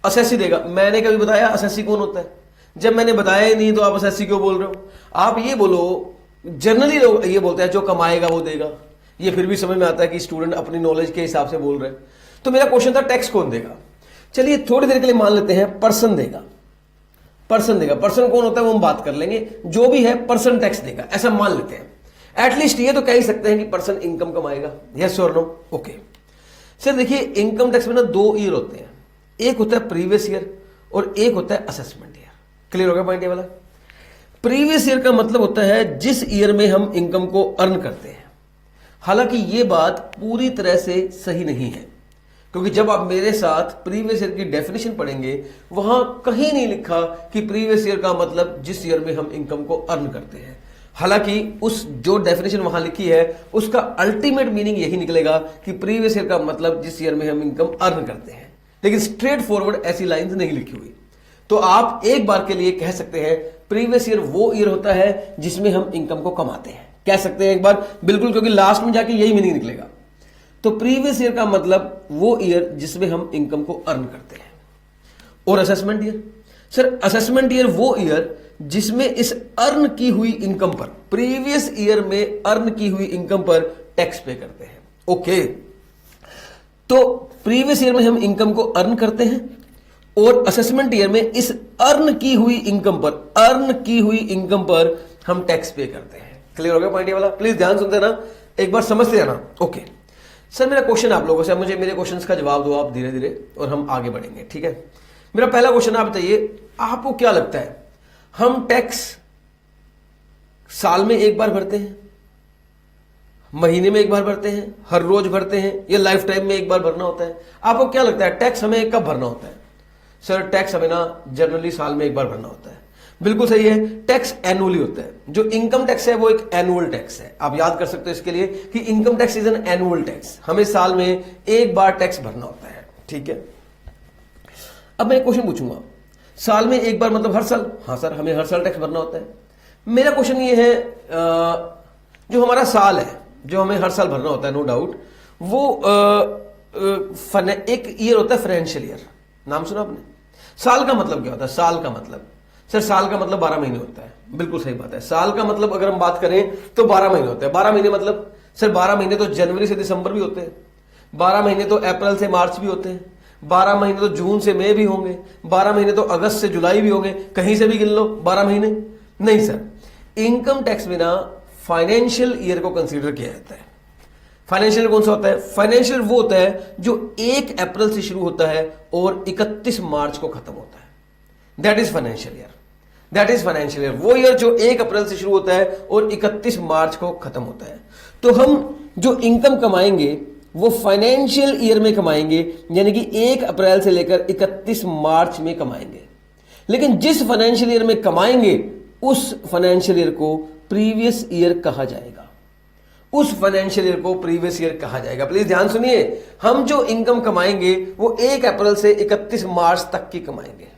असेसी देगा, मैंने कभी बताया असेसी कौन होता है? जब मैंने बताया ही नहीं तो आप असेसी क्यों बोल रहे हो? आप ये बोलो, जनरली लोग ये बोलते हैं जो कमाएगा वो देगा। ये फिर भी समझ में आता है कि स्टूडेंट अपनी नॉलेज के हिसाब से बोल रहे हैं। तो मेरा क्वेश्चन था टैक्स कौन देगा? चलिए थोड़ी देर के लिए मान लेते हैं पर्सन देगा। पर्सन देगा, पर्सन कौन होता है वो हम बात कर लेंगे। जो भी है पर्सन टैक्स देगा, ऐसा मान लेते हैं। एटलीस्ट ये तो कह ही सकते हैं कि पर्सन इनकम कमाएगा। यस और नो? ओके सर, देखिए इनकम टैक्स में ना 2 ईयर होते हैं, एक होता है प्रीवियस ईयर और एक होता है असेसमेंट ईयर। क्लियर हो गया पॉइंट ये वाला? प्रीवियस ईयर का मतलब होता है जिस ईयर में हम इनकम को अर्न करते हैं। हालांकि ये बात पूरी तरह से सही नहीं है, क्योंकि जब आप मेरे साथ प्रीवियस ईयर की डेफिनेशन पढ़ेंगे, वहां कहीं नहीं लिखा कि प्रीवियस ईयर का मतलब जिस ईयर में हम इनकम को अर्न करते हैं। हालांकि उस जो डेफिनेशन वहां लिखी है उसका अल्टीमेट मीनिंग यही निकलेगा कि प्रीवियस ईयर का मतलब जिस ईयर में हम इनकम अर्न करते हैं, लेकिन स्ट्रेट फॉरवर्ड ऐसी लाइंस नहीं लिखी हुई। तो आप एक बार के लिए कह सकते हैं प्रीवियस ईयर वो ईयर होता है जिसमें हम इनकम को कमाते हैं, कह सकते हैं एक बार बिल्कुल, क्योंकि लास्ट में जाके यही मीनिंग निकलेगा। तो प्रीवियस ईयर का मतलब वो ईयर जिसमें हम इनकम को अर्न करते हैं। और assessment year, sir assessment year वो ईयर जिसमें इस अर्न की हुई इनकम पर, प्रीवियस ईयर में अर्न की हुई इनकम पर टैक्स पे करते हैं। ओके, तो प्रीवियस ईयर में हम इनकम को अर्न करते हैं और असेसमेंट ईयर में इस अर्न की हुई इनकम पर हम टैक्स पे करते हैं। क्लियर हो गया पॉइंट ये वाला? प्लीज ध्यान सुनते ना, एक बार समझते जाना। ओके सर, मेरा क्वेश्चन आप लोगों से, मुझे मेरे क्वेश्चंस का जवाब दो आप धीरे धीरे और हम आगे बढ़ेंगे, ठीक है? मेरा पहला क्वेश्चन आप बताइए, आपको क्या लगता है हम टैक्स साल में एक बार भरते हैं, महीने में एक बार भरते हैं, हर रोज भरते हैं, या लाइफ टाइम में एक बार भरना होता है? आपको क्या लगता है टैक्स हमें कब भरना होता है? सर टैक्स हमें ना जनरली साल में एक बार भरना होता है। बिल्कुल सही है, टैक्स एनुअली होता है। जो इनकम टैक्स है वो एक एनुअल टैक्स है। आप याद कर सकते हो इसके लिए कि income tax is an annual tax, हमें साल में एक बार टैक्स भरना होता है, ठीक है? अब मैं एक क्वेश्चन पूछूंगा, साल में एक बार मतलब हर साल? हाँ सर, हमें हर साल टैक्स भरना होता है। मेरा क्वेश्चन ये है, जो हमारा साल है, जो हमें हर साल भरना होता है, नो डाउट, वो एक ईयर होता है फाइनेंशियल ईयर। नाम सुना आपने? साल का मतलब क्या होता है? साल का मतलब, सर साल का मतलब 12 महीने होता है। बिल्कुल सही बात है। साल का मतलब अगर हम बात करें तो 12 महीने होते हैं। 12 महीने मतलब सर 12 महीने तो जनवरी से दिसंबर भी होते हैं, 12 महीने तो अप्रैल से मार्च भी होते हैं, 12 महीने तो जून से मई भी होंगे, 12 महीने तो अगस्त से जुलाई भी होंगे। कहीं से भी गिन लो 12 महीने। नहीं सर, इनकम टैक्स बिना फाइनेंशियल ईयर को कंसीडर किया जाता है। फाइनेंशियल कौन सा होता है? फाइनेंशियल वो होता है जो 1 अप्रैल से शुरू होता है और 31 मार्च को खत्म होता है। That is financial year. That is financial year, वो ईयर जो 1 अप्रैल से शुरू होता है और 31 मार्च को खत्म होता है। तो हम जो इनकम कमाएंगे वो फाइनेंशियल ईयर में कमाएंगे, यानी कि 1 अप्रैल से लेकर 31 मार्च में कमाएंगे। लेकिन जिस फाइनेंशियल ईयर में कमाएंगे उस फाइनेंशियल ईयर को प्रीवियस ईयर कहा जाएगा। उस फाइनेंशियल ईयर को प्रीवियस ईयर कहा जाएगा। प्लीज ध्यान सुनिए, हम जो इनकम कमाएंगे वो 1 अप्रैल से 31 मार्च तक की कमाएंगे।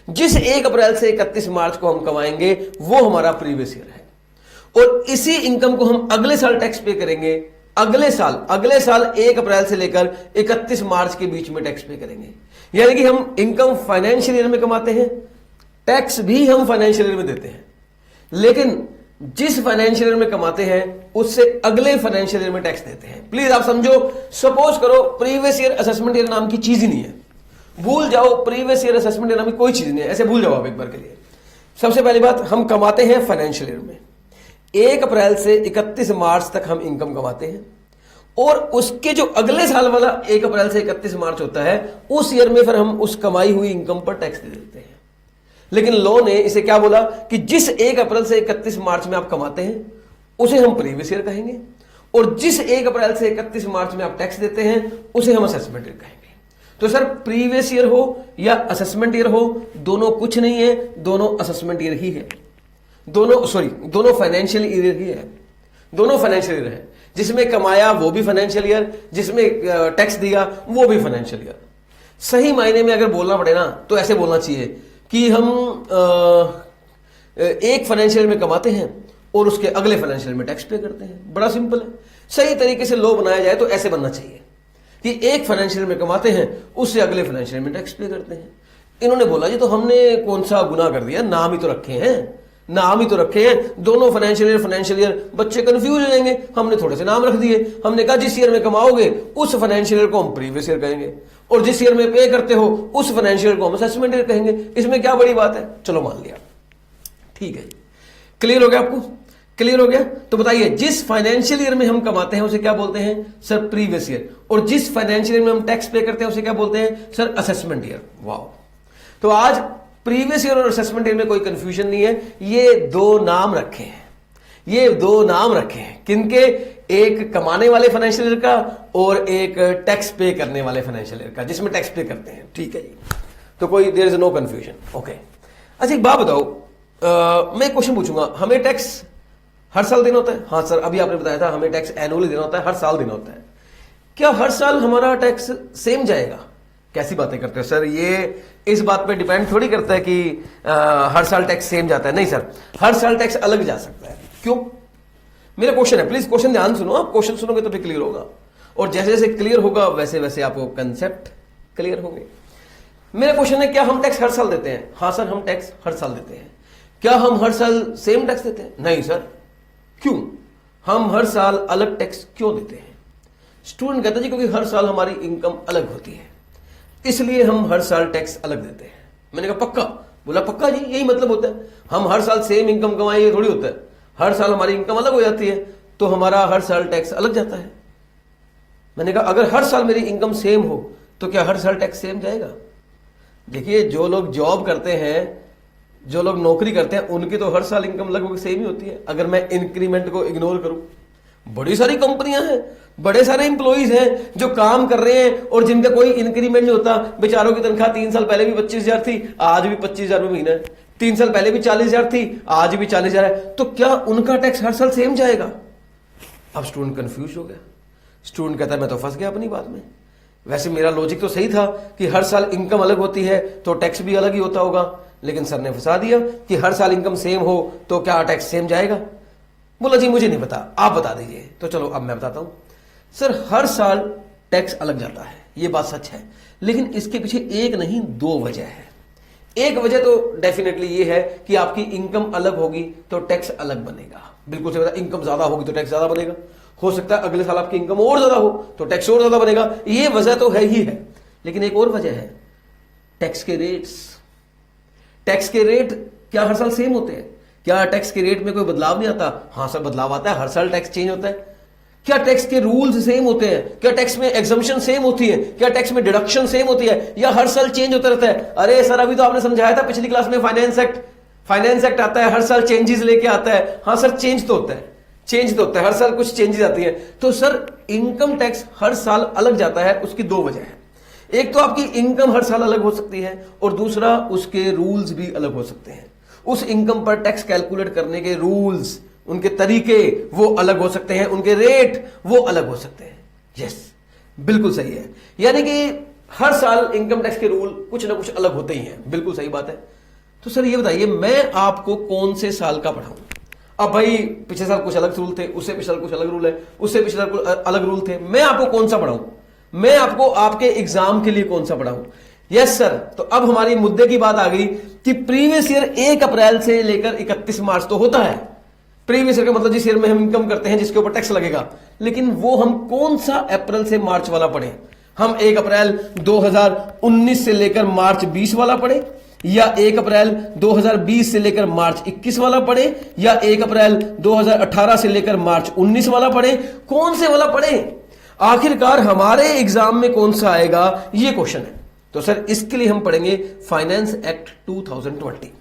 जिस 1 अप्रैल से 31 मार्च को हम कमाएंगे वो हमारा प्रीवियस ईयर है, और इसी इनकम को हम अगले साल टैक्स पे करेंगे। अगले साल 1 अप्रैल से लेकर 31 मार्च के बीच में टैक्स पे करेंगे। यानी कि हम इनकम फाइनेंशियल ईयर में कमाते हैं, टैक्स भी हम फाइनेंशियल ईयर में देते हैं, लेकिन जिस फाइनेंशियल ईयर में कमाते हैं उससे अगले फाइनेंशियल ईयर में टैक्स देते हैं। प्लीज आप समझो, सपोज करो प्रीवियस ईयर असेसमेंट ईयर नाम की चीज ही नहीं है। भूल जाओ, प्रीवियस ईयर असेसमेंट ईयर नाम की कोई चीज नहीं है, ऐसे भूल जाओ आप एक बार के लिए। सबसे पहली बात, हम कमाते हैं फाइनेंशियल ईयर में। 1 अप्रैल से 31 मार्च तक हम इनकम कमाते हैं, और उसके जो अगले साल वाला 1 अप्रैल से 31 मार्च होता है, उस ईयर में फिर हम उस कमाई हुई इनकम पर टैक्स दे देते हैं। लेकिन लॉ ने इसे क्या बोला कि जिस 1 अप्रैल से 31 मार्च में आप कमाते हैं उसे हम प्रीवियस ईयर कहेंगे, और जिस 1 अप्रैल से 31 मार्च में आप टैक्स देते हैं उसे हम असेसमेंट ईयर कहेंगे। तो सर प्रीवियस ईयर हो या असेसमेंट ईयर हो, दोनों कुछ नहीं है, दोनों असेसमेंट ईयर ही है। दोनों फाइनेंशियल ईयर ही है। दोनों फाइनेंशियल ईयर है। जिसमें कमाया वो भी फाइनेंशियल ईयर, जिसमें टैक्स दिया वो भी फाइनेंशियल ईयर। सही मायने में अगर बोलना पड़े ना तो ऐसे बोलना चाहिए कि हम एक फाइनेंशियल में कमाते हैं और उसके अगले फाइनेंशियल में टैक्स पे करते हैं। बड़ा सिंपल है। सही तरीके से लॉ बनाया जाए तो ऐसे बनना चाहिए कि एक फाइनेंशियल में कमाते हैं, उससे अगले फाइनेंशियल में टैक्स पे करते हैं। इन्होंने बोला जी तो हमने कौन सा गुनाह कर दिया, नाम ही तो रखे हैं, दोनों फाइनेंशियल ईयर। बच्चे कंफ्यूज हो जाएंगे, हमने थोड़े से नाम रख दिए। हमने कहा जिस ईयर में कमाओगे उस फाइनेंशियल ईयर को हम प्रीवियस ईयर कहेंगे, और जिस ईयर में पे करते हो उस फाइनेंशियल ईयर को हम असेसमेंट ईयर कहेंगे। इसमें क्या बड़ी बात है? चलो मान लिया, ठीक है। क्लियर हो गया आपको? क्लियर हो गया? तो बताइए, जिस फाइनेंशियल ईयर में हम कमाते हैं उसे क्या बोलते हैं? Sir previous year. और जिस फाइनेंशियल ईयर में हम टैक्स पे करते हैं उसे क्या बोलते हैं? Sir assessment year. वाह! तो आज प्रीवियस ईयर और असेसमेंट ईयर में कोई कंफ्यूजन नहीं है। ये दो नाम रखे हैं। किनके? एक कमाने वाले फाइनेंशियल ईयर का और एक टैक्स पे करने वाले फाइनेंशियल ईयर का, जिसमें टैक्स पे करते हैं। ठीक है जी, तो कोई there is no confusion. Okay, अच्छा एक बात बताओ, मैं क्वेश्चन पूछूंगा, हमें टैक्स हर साल देना होता है? हाँ सर, अभी आपने बताया था हमें टैक्स एनुअली देना होता है, हर साल देना होता है। क्या हर साल हमारा टैक्स सेम जाएगा? कैसी बातें करते हो सर, ये इस बात पे डिपेंड थोड़ी करता है कि हर साल टैक्स सेम जाता है। नहीं सर, हर साल टैक्स अलग जा सकता है। क्यों? मेरा क्वेश्चन है, प्लीज क्वेश्चन ध्यान सुनो। आप क्वेश्चन सुनोगे तो फिर क्लियर होगा, और जैसे जैसे क्लियर होगा वैसे वैसे आपको कंसेप्ट क्लियर होंगे। मेरा क्वेश्चन है, क्या हम टैक्स हर साल देते हैं? हाँ सर, हम टैक्स हर साल देते हैं। क्या हम हर साल सेम टैक्स देते हैं? नहीं सर। क्यों? हम हर साल अलग टैक्स क्यों देते हैं? स्टूडेंट कहता है जी क्योंकि हर साल हमारी इनकम अलग होती है, इसलिए हम हर साल टैक्स अलग देते हैं। मैंने कहा पक्का? बोला पक्का जी, यही मतलब होता है। हम हर साल सेम इनकम कमाएं ये थोड़ी होता है। हर साल हमारी इनकम अलग हो जाती है तो हमारा हर साल टैक्स अलग जाता है। मैंने कहा अगर हर साल मेरी इनकम सेम हो तो क्या हर साल टैक्स सेम जाएगा? देखिए, जो लोग जॉब करते हैं, जो लोग नौकरी करते हैं, उनकी तो हर साल इनकम लगभग सेम ही होती है। अगर मैं इंक्रीमेंट को इग्नोर करूं, बड़ी सारी कंपनियां हैं, बड़े सारे एम्प्लॉइज हैं जो काम कर रहे हैं और जिनका कोई इंक्रीमेंट नहीं होता। बेचारों की तनख्वाह 3 साल पहले भी 25,000 थी, आज भी 25,000 रुपये महीना है। 3 साल पहले भी 40,000 थी, आज भी 40,000 है। तो क्या उनका टैक्स हर साल सेम जाएगा? अब स्टूडेंट कंफ्यूज हो गया। स्टूडेंट कहता है मैं तो फंस गया अपनी बात में। वैसे मेरा लॉजिक तो सही था कि हर साल इनकम अलग होती है तो टैक्स भी अलग ही होता होगा, लेकिन सर ने फंसा दिया कि हर साल इनकम सेम हो तो क्या टैक्स सेम जाएगा। बोला जी मुझे नहीं पता, आप बता दीजिए। तो चलो अब मैं बताता हूं। सर हर साल टैक्स अलग जाता है, ये बात सच है, लेकिन इसके पीछे एक नहीं दो वजह है। एक वजह तो डेफिनेटली ये है कि आपकी इनकम अलग होगी तो टैक्स अलग बनेगा, बिल्कुल सही बताया। इनकम ज्यादा होगी तो टैक्स ज्यादा बनेगा, हो सकता है अगले साल आपकी इनकम और ज्यादा हो तो टैक्स और ज्यादा बनेगा, ये वजह तो है ही है। लेकिन एक और वजह है, टैक्स के रेट्स। टैक्स के रेट क्या हर साल सेम होते हैं? क्या टैक्स के रेट में कोई बदलाव नहीं आता? हां सर बदलाव आता है, हर साल टैक्स चेंज होता है। क्या टैक्स के रूल्स सेम होते हैं? क्या टैक्स में एग्जम्पशन सेम होती है? क्या टैक्स में डिडक्शन सेम होती है, या हर साल चेंज होता रहता है? अरे सर अभी तो आपने समझाया था पिछली क्लास में, फाइनेंस एक्ट आता है, हर साल चेंजेस लेके आता है। हाँ सर चेंज तो होता है, चेंज तो होता है, हर साल कुछ चेंजेस आती है। तो सर इनकम टैक्स हर साल अलग जाता है, उसकी दो वजह है। एक तो आपकी इनकम हर साल अलग हो सकती है, और दूसरा उसके रूल्स भी अलग हो सकते हैं। उस इनकम पर टैक्स कैलकुलेट करने के रूल्स, उनके तरीके वो अलग हो सकते हैं, उनके रेट वो अलग हो सकते हैं। यस बिल्कुल सही है, यानी कि हर साल इनकम टैक्स के रूल कुछ ना कुछ अलग होते ही हैं, बिल्कुल सही बात है। तो सर ये बताइए मैं आपको कौन से साल का पढ़ाऊं? अब भाई पिछले साल कुछ अलग रूल थे, उससे पिछले साल कुछ अलग रूल है, उससे पिछले साल कुछ अलग रूल थे, मैं आपको कौन सा पढ़ाऊं? मैं आपको आपके एग्जाम के लिए कौन सा पढ़ाऊं? Yes sir. तो अब हमारी मुद्दे की बात आ गई कि प्रीवियस ईयर 1 अप्रैल से लेकर 31 मार्च तो होता है। प्रीवियस ईयर का मतलब जिस ईयर में हम इनकम करते हैं जिसके ऊपर टैक्स लगेगा, लेकिन वो हम कौन सा अप्रैल से मार्च वाला पढ़े? हम 1 अप्रैल 2019 से लेकर मार्च 20 वाला पढ़े, या 1 अप्रैल 2020 से लेकर मार्च 21 वाला पढ़े, या 1 अप्रैल 2018 से लेकर मार्च 19 वाला पढ़े? कौन से वाला पढ़े? आखिरकार हमारे एग्जाम में कौन सा आएगा, ये क्वेश्चन है। तो सर इसके लिए हम पढ़ेंगे फाइनेंस एक्ट 2020।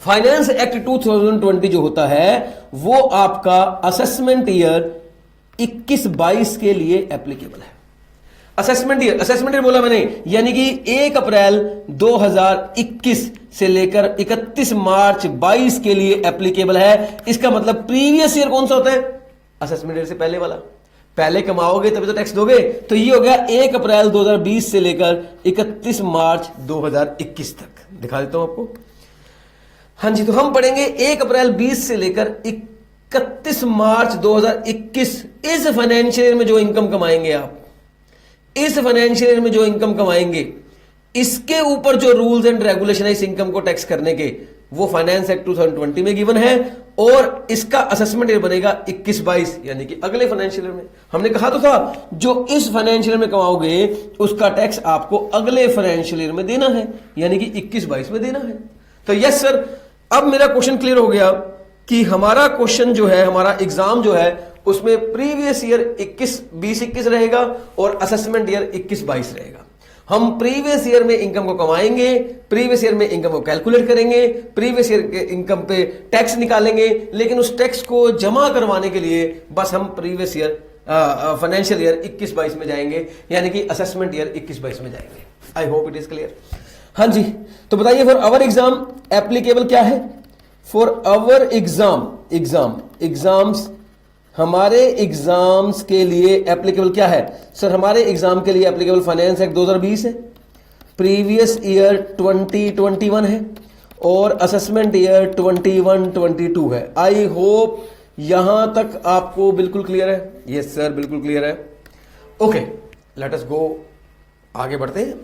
फाइनेंस एक्ट 2020 जो होता है वो आपका असेसमेंट ईयर 21-22 के लिए एप्लीकेबल है। असेसमेंट ईयर बोला मैंने, यानी कि 1 अप्रैल 2021 से लेकर 31 मार्च 22 के लिए एप्लीकेबल है। इसका मतलब प्रीवियस ईयर कौन सा होता है? असेसमेंट ईयर से पहले वाला। पहले कमाओगे तभी तो टैक्स दोगे, तो ये हो गया 1 अप्रैल 2020 से लेकर 31 मार्च 2021 तक। दिखा देता हूं आपको। हाँ जी, तो हम पढ़ेंगे 1 अप्रैल 20 से लेकर 31 मार्च 2021। इस फाइनेंशियल ईयर में जो इनकम कमाएंगे आप, इस फाइनेंशियल ईयर में जो इनकम कमाएंगे, इसके ऊपर जो रूल्स एंड रेगुलेशन है इस इनकम को टैक्स करने के, वो फाइनेंस एक्ट 2020 में गिवन है, और इसका असेसमेंट ईयर बनेगा 21-22, यानी कि अगले फाइनेंशियल ईयर में। हमने कहा तो था जो इस फाइनेंशियल ईयर में कमाओगे उसका टैक्स आपको अगले फाइनेंशियल ईयर में देना है, यानी कि 21-22 में देना है। तो यस सर, अब मेरा क्वेश्चन क्लियर हो गया कि हमारा क्वेश्चन जो है, हमारा एग्जाम जो है, उसमें प्रीवियस ईयर 20-21 रहेगा और असेसमेंट ईयर 21-22 रहेगा। हम प्रीवियस ईयर में इनकम को कमाएंगे, प्रीवियस ईयर में इनकम को कैलकुलेट करेंगे, प्रीवियस ईयर के इनकम पे टैक्स निकालेंगे, लेकिन उस टैक्स को जमा करवाने के लिए बस हम प्रीवियस ईयर फाइनेंशियल ईयर 21-22 में जाएंगे, यानी कि असेसमेंट ईयर 21-22 में जाएंगे। I hope it is clear. हाँ जी, तो बताइए फॉर आवर एग्जाम एप्लीकेबल क्या है? फॉर आवर एग्जाम्स हमारे एग्जाम्स के लिए एप्लीकेबल क्या है? सर हमारे एग्जाम के लिए एप्लीकेबल फाइनेंस एक्ट 2020 है, प्रीवियस ईयर 2021 है, और असेसमेंट ईयर 21-22 है। आई होप यहां तक आपको बिल्कुल क्लियर है। यस सर बिल्कुल क्लियर है। ओके, लेट अस गो, आगे बढ़ते हैं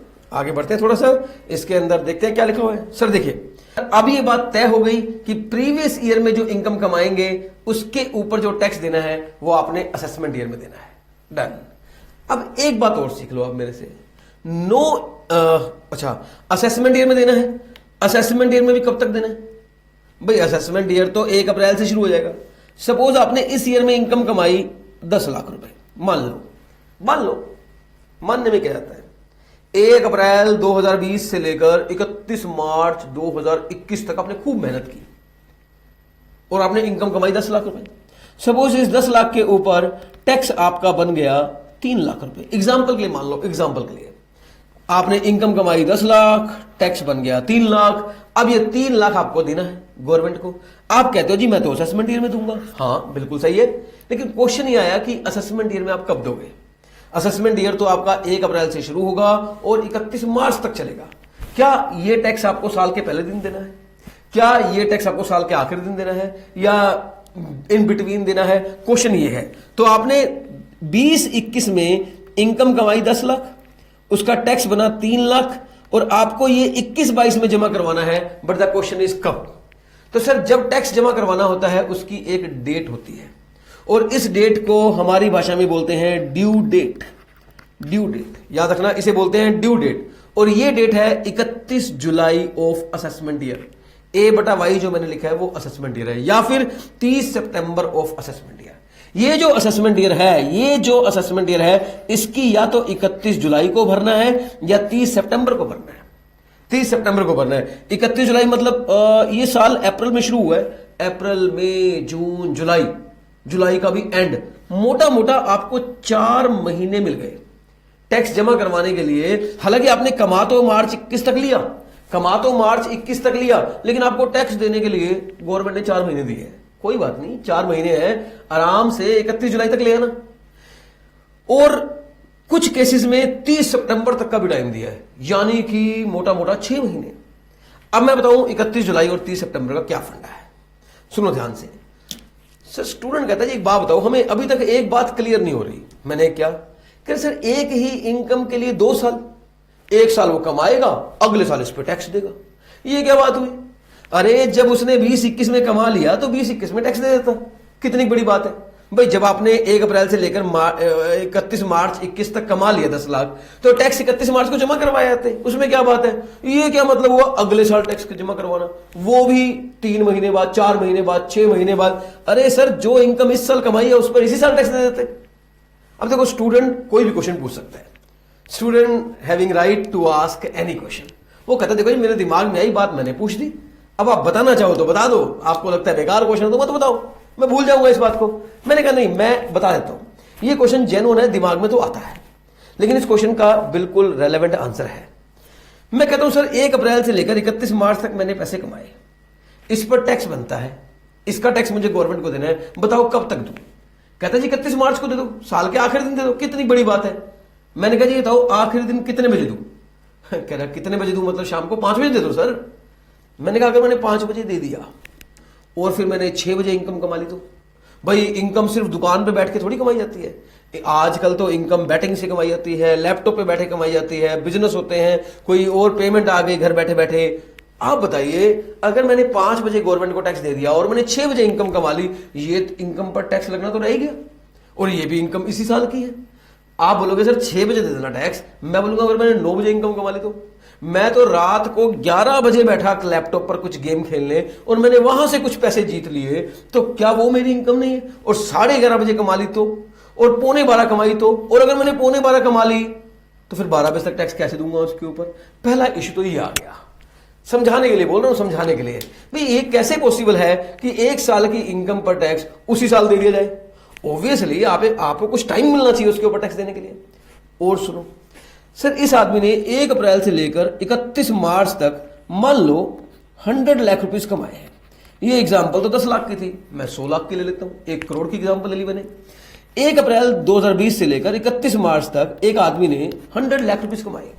थोड़ा सा, इसके अंदर देखते हैं क्या लिखा हुआ है। सर देखिए, अब ये बात तय हो गई कि प्रीवियस ईयर में जो इनकम कमाएंगे उसके ऊपर जो टैक्स देना है वो आपने असेसमेंट ईयर में देना है। डन। अब एक बात और सीख लो आप मेरे से। अच्छा, असेसमेंट ईयर में देना है। असेसमेंट ईयर में भी कब तक देना है भाई? असेसमेंट ईयर तो 1 अप्रैल से शुरू हो जाएगा। सपोज आपने इस ईयर में इनकम कमाई 10 लाख रुपए, मान लो, मानने में क्या जाता है, 1 अप्रैल 2020 से लेकर 31 मार्च 2021 तक आपने खूब मेहनत की और आपने इनकम कमाई 10 लाख रुपए। सपोज इस 10 लाख के ऊपर टैक्स आपका बन गया 3 लाख रुपए। एग्जाम्पल के लिए मान लो, एग्जाम्पल के लिए आपने इनकम कमाई 10 लाख, टैक्स बन गया 3 लाख। अब ये 3 लाख आपको देना है गवर्नमेंट को। आप कहते हो जी मैं तो असेसमेंट ईयर में दूंगा। हाँ बिल्कुल सही है, लेकिन क्वेश्चन ये आया कि असेसमेंट ईयर में आप कब दोगे? असेसमेंट ईयर तो आपका 1 अप्रैल से शुरू होगा और 31 मार्च तक चलेगा। क्या ये टैक्स आपको साल के पहले दिन देना है, क्या ये टैक्स आपको साल के आखिरी दिन देना है, या इन बिटवीन देना है? क्वेश्चन ये है। तो आपने 20-21 में इनकम कमाई 10 लाख, उसका टैक्स बना 3 लाख और आपको ये 21-22 में जमा करवाना है। बट द क्वेश्चन इज कब? तो सर जब टैक्स जमा करवाना होता है उसकी एक डेट होती है और इस डेट को हमारी भाषा में बोलते हैं ड्यू डेट। ड्यू डेट याद रखना, इसे बोलते हैं ड्यू डेट। और ये डेट है 31 July of assessment year. A/Y जो मैंने लिखा है वो असेसमेंट ईयर है, या फिर 30 सितंबर ऑफ असेसमेंट ईयर। ये जो असेसमेंट ईयर है, ये जो असेसमेंट ईयर है, इसकी या तो 31 जुलाई को भरना है या 30 सितंबर को भरना है। 30 सितंबर को भरना है। 31 जुलाई मतलब ये साल अप्रैल में शुरू हुआ है, अप्रैल मई जून जुलाई, जुलाई का भी एंड, मोटा मोटा आपको 4 महीने मिल गए टैक्स जमा करवाने के लिए। हालांकि आपने कमा तो मार्च 21 तक लिया, कमा तो मार्च 21 तक लिया, लेकिन आपको टैक्स देने के लिए गवर्नमेंट ने 4 महीने दिए हैं। कोई बात नहीं, 4 महीने हैं, आराम से 31 जुलाई तक ले आना। और कुछ केसेस में 30 सितंबर तक का भी टाइम दिया है, यानी कि मोटा मोटा 6 महीने। अब मैं बताऊं 31 जुलाई और 30 सितंबर का क्या फंडा है, सुनो ध्यान से। सर स्टूडेंट कहता है जी एक बात बताओ, हमें अभी तक एक बात क्लियर नहीं हो रही। मैंने क्या कि सर एक ही इनकम के लिए 2 साल, एक साल वो कमाएगा, अगले साल इस पर टैक्स देगा, ये क्या बात हुई? अरे जब उसने 20-21 में कमा लिया तो 20-21 में टैक्स दे देता, कितनी बड़ी बात है भाई। जब आपने 1 अप्रैल से लेकर 31 मार्च 21 तक कमा लिया 10 लाख, तो टैक्स 31 मार्च को जमा करवाए जाते, उसमें क्या बात है? ये क्या मतलब हुआ अगले साल टैक्स जमा करवाना, वो भी 3 महीने बाद, 4 महीने बाद, 6 महीने बाद? अरे सर जो इनकम इस साल कमाई है उस पर इसी साल टैक्स दे देते। अब देखो स्टूडेंट कोई भी क्वेश्चन पूछ सकता है, student having right to ask any question. वो कहता है देखो जी मेरे दिमाग में आई बात, मैंने पूछ दी, अब आप बताना चाहो तो बता दो, आपको लगता है बेकार क्वेश्चन है तो मत बताओ, मैं भूल जाऊंगा इस बात को। मैंने कहा नहीं, मैं बता देता हूं, ये क्वेश्चन जेन्युइन है, दिमाग में तो आता है, लेकिन इस क्वेश्चन का बिल्कुल रेलेवेंट आंसर है। मैं कहता हूं सर 1 अप्रैल से लेकर 31 मार्च तक मैंने पैसे कमाए, इस पर टैक्स बनता है, इसका टैक्स मुझे गवर्नमेंट को देना है, बताओ कब तक दूं? कहता जी 31 मार्च को दे दो, साल के आखिरी दिन दे दो, कितनी बड़ी बात है। मैंने कहा जी बताओ आखिरी दिन कितने बजे दूं? कह रहा कितने बजे दूं मतलब शाम को 5 बजे दे दो सर। मैंने कहा अगर मैंने 5 बजे दे दिया और फिर मैंने 6 बजे इनकम कमा ली, तो भाई इनकम सिर्फ दुकान पे बैठ के थोड़ी कमाई जाती है, आजकल तो इनकम बैटिंग से कमाई जाती है, लैपटॉप पे बैठे कमाई जाती है, बिजनेस होते हैं, कोई और पेमेंट आ गई घर बैठे बैठे। आप बताइए अगर मैंने 5 बजे गवर्नमेंट को टैक्स दे दिया और मैंने 6 बजे इनकम कमा ली, ये इनकम पर टैक्स लगना तो रह गया, और ये भी इनकम इसी साल की है। आप बोलोगे सर 6 बजे दे देना टैक्स, मैं बोलूंगा अगर मैंने 9 बजे इनकम कमा ली तो? मैं तो रात को 11 बजे बैठा लैपटॉप पर कुछ गेम खेलने और मैंने वहां से कुछ पैसे जीत लिए, तो क्या वो मेरी इनकम नहीं है? और 11:30 बजे कमा ली तो, और 11:45 कमाई तो, और अगर मैंने 11:45 कमा ली तो फिर 12 बजे तक टैक्स कैसे दूंगा उसके ऊपर? पहला इश्यू तो ये आ गया। समझाने के लिए बोल रहा हूं, समझाने के लिए भाई ये कैसे पॉसिबल है कि 1 साल की इनकम पर टैक्स उसी साल दे दिया जाए? ऑब्वियसली आपको कुछ टाइम मिलना चाहिए उसके ऊपर टैक्स देने के लिए। और सुनो सर, इस आदमी ने 1 अप्रैल से लेकर 31 मार्च तक मान लो 100 लाख रुपीस कमाए हैं। ये एग्जांपल तो 10 लाख की थी, मैं 100 लाख की ले लेता हूं, 1 करोड़ की एग्जांपल ले ली मैंने। 1 अप्रैल 2020 से लेकर 31 मार्च तक एक आदमी ने 100 लाख रुपीस कमाए।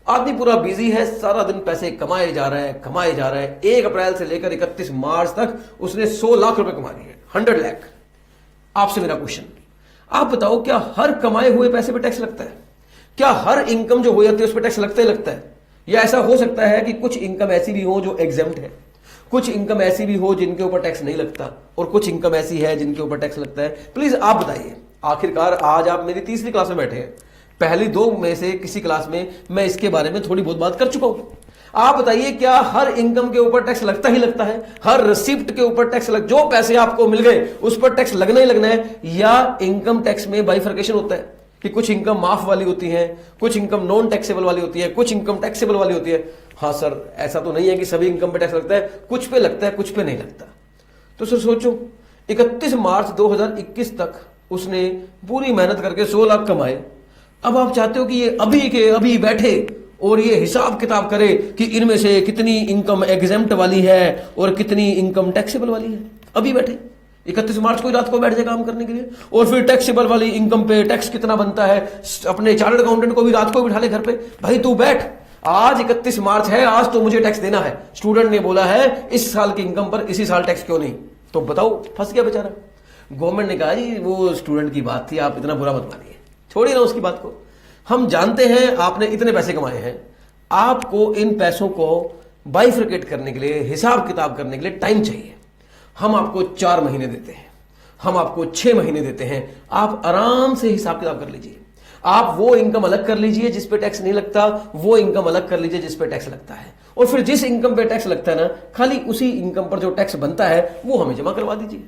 आदमी पूरा बिजी है, सारा दिन पैसे कमाए जा रहा है, कमाए जा रहा है। 1 अप्रैल से लेकर 31 मार्च तक उसने 100 लाख रुपए कमा लिए, 100 लाख। आपसे मेरा क्वेश्चन, आप बताओ क्या हर कमाए हुए पैसे पे टैक्स लगता है? क्या हर इनकम जो हो जाती है उस पर टैक्स लगता ही लगता है? या ऐसा हो सकता है कि कुछ इनकम ऐसी भी हो जो एग्जेम्प्ट है, कुछ इनकम ऐसी भी हो जिनके ऊपर टैक्स नहीं लगता, और कुछ इनकम ऐसी है जिनके ऊपर टैक्स लगता है? प्लीज आप बताइए। आखिरकार आज आप मेरी 3री क्लास में बैठे हैं, पहली 2 में से किसी क्लास में मैं इसके बारे में थोड़ी बहुत बात कर चुका हूं। आप बताइए क्या हर इनकम के ऊपर टैक्स लगता ही लगता है? हर रिसिप्ट के ऊपर टैक्स जो पैसे आपको मिल गए उस पर टैक्स लगना ही लगना है? या इनकम टैक्स में बाइफर्केशन होता है कि कुछ इनकम माफ वाली होती है, कुछ इनकम नॉन टैक्सेबल वाली होती है, कुछ इनकम टैक्सेबल वाली होती है? हाँ सर, ऐसा तो नहीं है कि सभी इनकम पे टैक्स लगता है, कुछ पे लगता है, कुछ पे नहीं लगता। तो सर सोचो 31 मार्च 2021 तक उसने पूरी मेहनत करके 100 लाख कमाए। अब आप चाहते हो कि ये अभी के अभी बैठे और ये हिसाब किताब करे कि इनमें से कितनी इनकम एग्जेम्प्ट वाली है और कितनी इनकम टैक्सेबल वाली है? अभी बैठे 31 मार्च को ही रात को बैठ जाए काम करने के लिए, और फिर टैक्सेबल वाली इनकम पे टैक्स कितना बनता है, अपने चार्टर्ड अकाउंटेंट को भी रात को बिठा ले घर पे, भाई तू बैठ, आज 31 मार्च है, आज तो मुझे टैक्स देना है। स्टूडेंट ने बोला है इस साल की इनकम पर इसी साल टैक्स क्यों नहीं, तो बताओ फंस गया बेचारा। गवर्नमेंट ने कहा जी वो स्टूडेंट की बात थी, आप इतना बुरा मत मानिए, छोड़िए ना उसकी बात को। हम जानते हैं आपने इतने पैसे कमाए हैं, आपको इन पैसों को बाइफरकेट करने के लिए, हिसाब किताब करने के लिए टाइम चाहिए। हम आपको 4 महीने देते हैं, हम आपको 6 महीने देते हैं, आप आराम से हिसाब किताब कर लीजिए। आप वो इनकम अलग कर लीजिए जिस पे टैक्स नहीं लगता, वो इनकम अलग कर लीजिए जिस पे टैक्स लगता है, और फिर जिस इनकम पे टैक्स लगता है ना, खाली उसी इनकम पर जो टैक्स बनता है वो हमें जमा करवा दीजिए।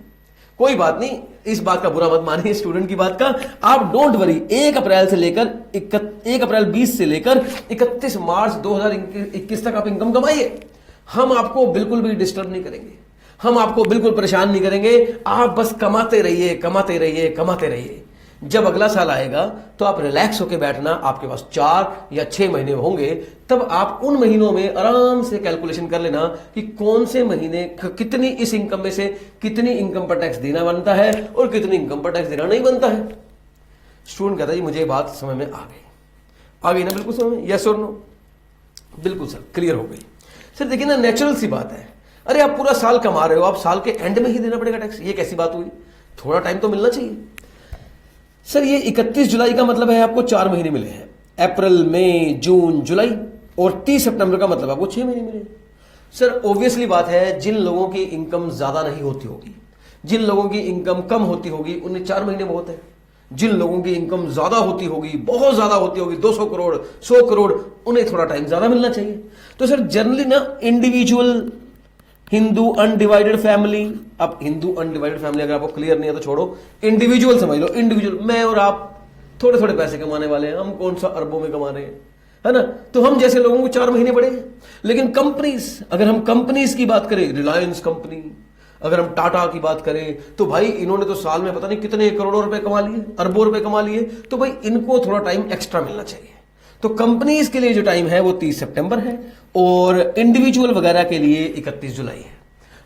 कोई बात नहीं, इस बात का बुरा मत मानिए स्टूडेंट की बात का। आप डोंट वरी, 1 अप्रैल से लेकर 1 अप्रैल 20 से लेकर 31 मार्च 2021 तक आप इनकम कमाइए। हम आपको बिल्कुल भी डिस्टर्ब नहीं करेंगे, हम आपको बिल्कुल परेशान नहीं करेंगे। आप बस कमाते रहिए, कमाते रहिए, कमाते रहिए। जब अगला साल आएगा तो आप रिलैक्स होकर बैठना, आपके पास 4 या 6 महीने होंगे, तब आप उन महीनों में आराम से कैलकुलेशन कर लेना कि कौन से महीने कितनी इस इनकम में से कितनी इनकम पर टैक्स देना बनता है और कितनी इनकम पर टैक्स देना नहीं बनता है। स्टूडेंट कहता है जी मुझे बात समझ में आ गई ना, बिल्कुल समझ में, यस और नो, बिल्कुल सर क्लियर हो गई। सर देखिए ना, नेचुरल सी बात है, अरे आप पूरा साल कमा रहे हो, आप साल के एंड में ही देना पड़ेगा टैक्स, ये कैसी बात हुई, थोड़ा टाइम तो मिलना चाहिए। सर ये 31 जुलाई का मतलब है आपको 4 महीने मिले हैं, अप्रैल मई जून जुलाई, और 30 सितंबर का मतलब आपको 6 महीने मिले। सर ऑब्वियसली बात है, जिन लोगों की इनकम ज्यादा नहीं होती होगी, जिन लोगों की इनकम कम होती होगी, उन्हें 4 महीने बहुत है। जिन लोगों की इनकम ज्यादा होती होगी, बहुत ज्यादा होती होगी, 200 करोड़ 100 करोड़, उन्हें थोड़ा टाइम ज्यादा मिलना चाहिए। तो सर जनरली ना इंडिविजुअल हिंदू अनडिवाइडेड फैमिली, अब हिंदू अनडिवाइडेड फैमिली अगर आपको क्लियर नहीं है तो छोड़ो, इंडिविजुअल समझ लो। इंडिविजुअल, मैं और आप थोड़े थोड़े पैसे कमाने वाले हैं, हम कौन सा अरबों में कमा रहे हैं, है ना, तो हम जैसे लोगों को 4 महीने पड़े हैं। लेकिन कंपनीज, अगर हम कंपनीज की बात करें, रिलायंस कंपनी, अगर हम टाटा की बात करें, तो भाई इन्होंने तो साल में पता नहीं कितने करोड़ों रुपए कमा लिए, अरबों रुपए कमा लिए, तो भाई इनको थोड़ा टाइम एक्स्ट्रा मिलना चाहिए। तो कंपनीज के लिए जो टाइम है वो 30 सितंबर है, और इंडिविजुअल वगैरह के लिए 31 जुलाई है।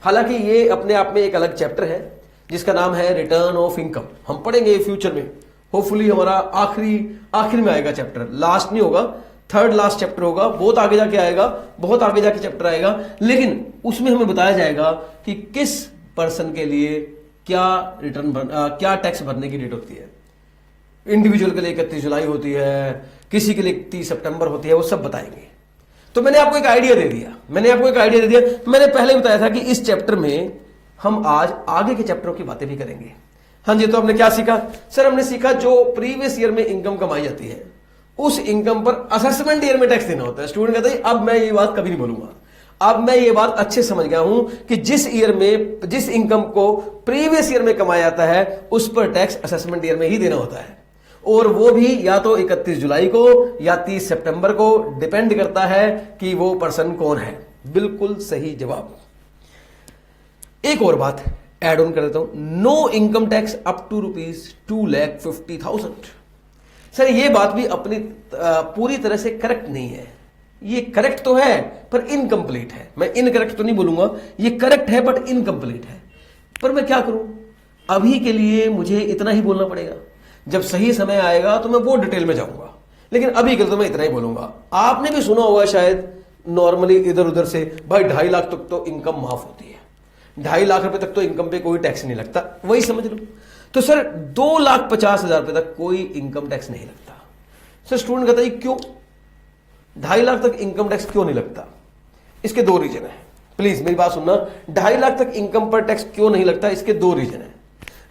हालांकि ये अपने आप में एक अलग चैप्टर है जिसका नाम है रिटर्न ऑफ इनकम, हम पढ़ेंगे फ्यूचर में, होपफुली हमारा आखिरी में आएगा चैप्टर, लास्ट नहीं होगा, 3rd लास्ट चैप्टर होगा, बहुत आगे जाके आएगा, बहुत आगे जाके चैप्टर आएगा, लेकिन उसमें हमें बताया जाएगा कि किस पर्सन के लिए क्या क्या टैक्स भरने की डेट होती है। इंडिविजुअल के लिए 31 जुलाई होती है, किसी के लिए 30 सितंबर होती है, वो सब बताएंगे। तो मैंने आपको एक आइडिया दे दिया, मैंने पहले बताया था कि इस चैप्टर में हम आज आगे के चैप्टरों की बातें भी करेंगे। हाँ जी, तो हमने क्या सीखा सर? हमने सीखा जो प्रीवियस ईयर में इनकम कमाई जाती है, उस इनकम पर असेसमेंट ईयर में टैक्स देना होता है। स्टूडेंट कहता है अब मैं ये बात कभी नहीं बोलूंगा, अब मैं ये बात अच्छे समझ गया हूं कि जिस ईयर में जिस इनकम को प्रीवियस ईयर में कमाया जाता है उस पर टैक्स असेसमेंट ईयर में ही देना होता है, और वो भी या तो 31 जुलाई को या 30 सितंबर को, डिपेंड करता है कि वो पर्सन कौन है। बिल्कुल सही जवाब। एक और बात ऐड ऑन कर देता हूं, no income tax up to ₹2,50,000। Sir ये बात भी अपनी पूरी तरह से करेक्ट नहीं है, ये करेक्ट तो है पर इनकम्प्लीट है। मैं इनकरेक्ट तो नहीं बोलूंगा, ये करेक्ट है बट इनकम्प्लीट है। पर मैं क्या करूं, अभी के लिए मुझे इतना ही बोलना पड़ेगा, जब सही समय आएगा तो मैं वो डिटेल में जाऊंगा, लेकिन अभी के लिए तो मैं इतना ही बोलूंगा। आपने भी सुना होगा शायद नॉर्मली इधर उधर से, भाई 2.5 लाख तक तो इनकम माफ होती है, 2.5 लाख रुपए तक तो इनकम पे कोई टैक्स नहीं लगता, वही समझ लो। तो सर 2,50,000 रुपए तक कोई इनकम टैक्स नहीं लगता। सर स्टूडेंट कहता है क्यों 2.5 लाख तक इनकम टैक्स क्यों नहीं लगता? इसके 2 रीजन है, प्लीज मेरी बात सुनना। 2.5 लाख तक इनकम पर टैक्स क्यों नहीं लगता, इसके 2 रीजन है।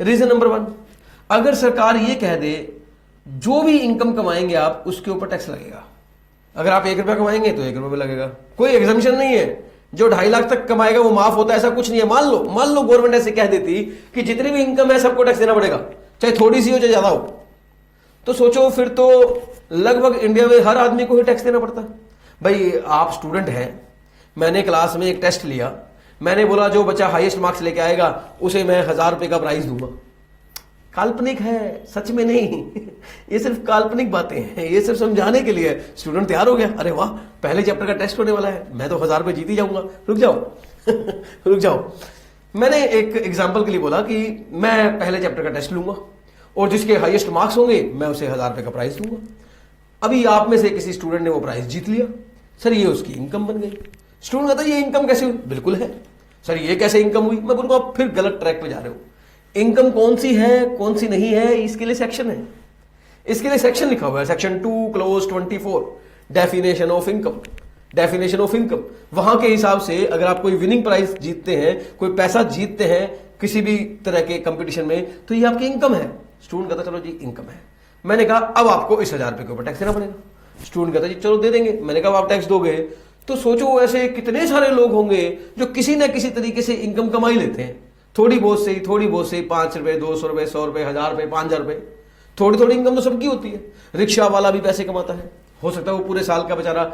रीजन नंबर 1, अगर सरकार ये कह दे जो भी इनकम कमाएंगे आप उसके ऊपर टैक्स लगेगा, अगर आप 1 रुपया कमाएंगे तो 1 रुपये लगेगा, कोई एग्जामिशन नहीं है। जो 2.5 लाख तक कमाएगा वो माफ होता है, ऐसा कुछ नहीं है। मान लो गवर्नमेंट ऐसे कह देती कि जितनी भी इनकम है सबको टैक्स देना पड़ेगा, चाहे थोड़ी सी हो चाहे ज्यादा हो, तो सोचो फिर तो लगभग इंडिया में हर आदमी को ही टैक्स देना पड़ता। भाई आप स्टूडेंट हैं, मैंने क्लास में एक टेस्ट लिया, मैंने बोला जो बच्चा हाईएस्ट मार्क्स लेके आएगा उसे मैं 1,000 रुपए का प्राइज दूंगा। काल्पनिक है, सच में नहीं ये सिर्फ काल्पनिक बातें हैं, ये सिर्फ समझाने के लिए। स्टूडेंट तैयार हो गया, अरे वाह पहले चैप्टर का टेस्ट होने वाला है, मैं तो 1,000 रुपए जीत ही जाऊंगा। रुक जाओ रुक जाओ। मैंने एक एग्जाम्पल के लिए बोला कि मैं पहले चैप्टर का टेस्ट लूंगा और जिसके हाईएस्ट मार्क्स होंगे मैं उसे 1000 रुपए का प्राइज दूंगा। अभी आप में से किसी स्टूडेंट ने वो प्राइज जीत लिया, सर ये उसकी इनकम बन गई। स्टूडेंट कहता है ये इनकम कैसे हुई? बिल्कुल है सर, ये कैसे इनकम हुई? मैं बोलूंगा आप फिर गलत ट्रैक पे जा रहे हो। इनकम कौन सी है कौन सी नहीं है इसके लिए सेक्शन है, इसके लिए सेक्शन लिखा हुआ है, section 2 close 24 definition of income. Definition of income वहां के हिसाब से अगर आप कोई विनिंग प्राइज जीतते हैं, कोई पैसा जीतते हैं किसी भी तरह के कंपटीशन में, तो ये आपकी इनकम है। स्टूडेंट कहता चलो जी इनकम है। मैंने कहा अब आपको इस 1000 रुपए के ऊपर टैक्स देना पड़ेगा। स्टूडेंट कहता जी चलो दे देंगे। मैंने कहा अब आप टैक्स दोगे तो सोचो ऐसे कितने सारे लोग होंगे जो किसी न किसी तरीके से इनकम कमाई लेते हैं, थोड़ी बहुत से ही 5 रुपए 200 रुपए 100 रुपए 1000 रुपए 5000 रुपए, थोड़ी थोड़ी इनकम तो सबकी होती है। रिक्शा वाला भी पैसे कमाता है, हो सकता है वो पूरे साल का बेचारा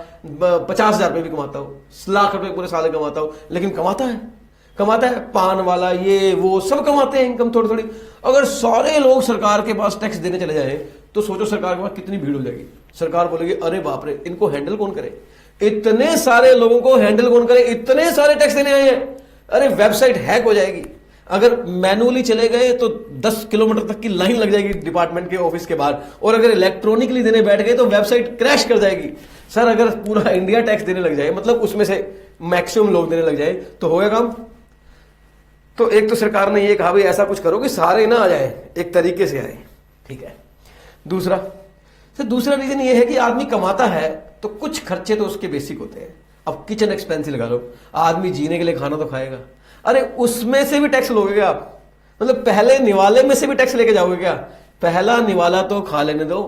50,000 रुपए भी कमाता हो, लाख रुपए पूरे साल का कमाता हो, लेकिन कमाता है। पान वाला ये वो सब कमाते हैं इनकम थोड़ी थोड़ी। अगर सारे लोग सरकार के पास टैक्स देने चले जाए तो सोचो सरकार के पास कितनी भीड़ हो जाएगी। सरकार बोलेगी अरे बाप रे इनको हैंडल कौन करे, इतने सारे लोगों को हैंडल कौन करे, इतने सारे टैक्स देने आए हैं। अरे वेबसाइट हैक हो जाएगी। अगर मैनुअली चले गए तो 10 किलोमीटर तक की लाइन लग जाएगी डिपार्टमेंट के ऑफिस के बाहर, और अगर इलेक्ट्रॉनिकली देने बैठ गए तो वेबसाइट क्रैश कर जाएगी। सर अगर पूरा इंडिया टैक्स देने लग जाए, मतलब उसमें से मैक्सिमम लोग देने लग जाए तो होगा काम। तो एक तो सरकार ने ये कहा भाई ऐसा कुछ करो कि सारे ना आ जाए, एक तरीके से आए, ठीक है। दूसरा रीजन ये है कि आदमी कमाता है तो कुछ खर्चे तो उसके बेसिक होते हैं। अब किचन एक्सपेंस लगा लो, आदमी जीने के लिए खाना तो खाएगा, अरे उसमें से भी टैक्स लोगे क्या आप? मतलब पहले निवाले में से भी टैक्स लेके जाओगे क्या? पहला निवाला तो खा लेने दो।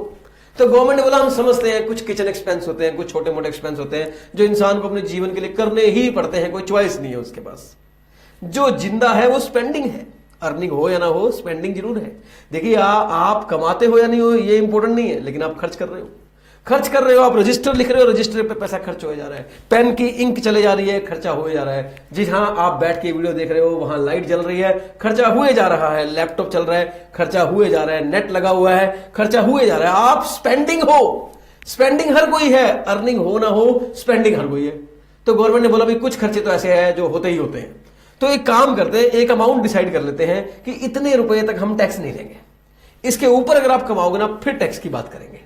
तो गवर्नमेंट ने बोला हम समझते हैं कुछ किचन एक्सपेंस होते हैं, कुछ छोटे मोटे एक्सपेंस होते हैं जो इंसान को अपने जीवन के लिए करने ही पड़ते हैं, कोई चॉइस नहीं है उसके पास। जो जिंदा है वो स्पेंडिंग है, अर्निंग हो या ना हो स्पेंडिंग जरूर है। देखिए आप कमाते हो या नहीं हो ये इंपॉर्टेंट नहीं है, लेकिन आप खर्च कर रहे हो, आप रजिस्टर लिख रहे हो, रजिस्टर पे पैसा खर्च हो जा रहा है, पेन की इंक चले जा रही है, खर्चा हुए जा रहा है। जी हाँ, आप बैठ के वीडियो देख रहे हो, वहां लाइट जल रही है, खर्चा हुए जा रहा है, लैपटॉप चल रहा है, खर्चा हुए जा रहा है, नेट लगा हुआ है, खर्चा हुए जा रहा है। आप स्पेंडिंग हो, स्पेंडिंग हर कोई है, अर्निंग हो ना हो स्पेंडिंग हर कोई है। तो गवर्नमेंट ने बोला भाई कुछ खर्चे तो ऐसे हैं जो होते ही होते हैं, तो एक काम करते हैं, एक अमाउंट डिसाइड कर लेते हैं कि इतने रुपए तक हम टैक्स नहीं लेंगे, इसके ऊपर अगर आप कमाओगे ना फिर टैक्स की बात करेंगे।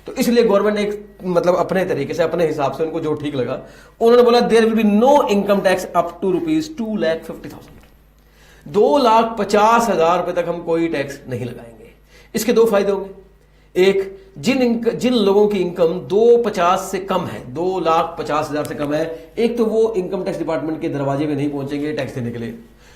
तो इसलिए गवर्नमेंट ने एक मतलब अपने तरीके से अपने हिसाब से उनको जो ठीक लगा उन्होंने बोला there will be no income tax up to ₹2,50,000। 2,50,000 रुपए तक हम कोई टैक्स नहीं लगाएंगे। इसके दो फायदे होंगे। एक, जिन लोगों की इनकम 250 से कम है, 2,50,000 से कम है, एक तो वो इनकम टैक्स डिपार्टमेंट के दरवाजे में नहीं पहुंचेंगे टैक्स देने के लिए,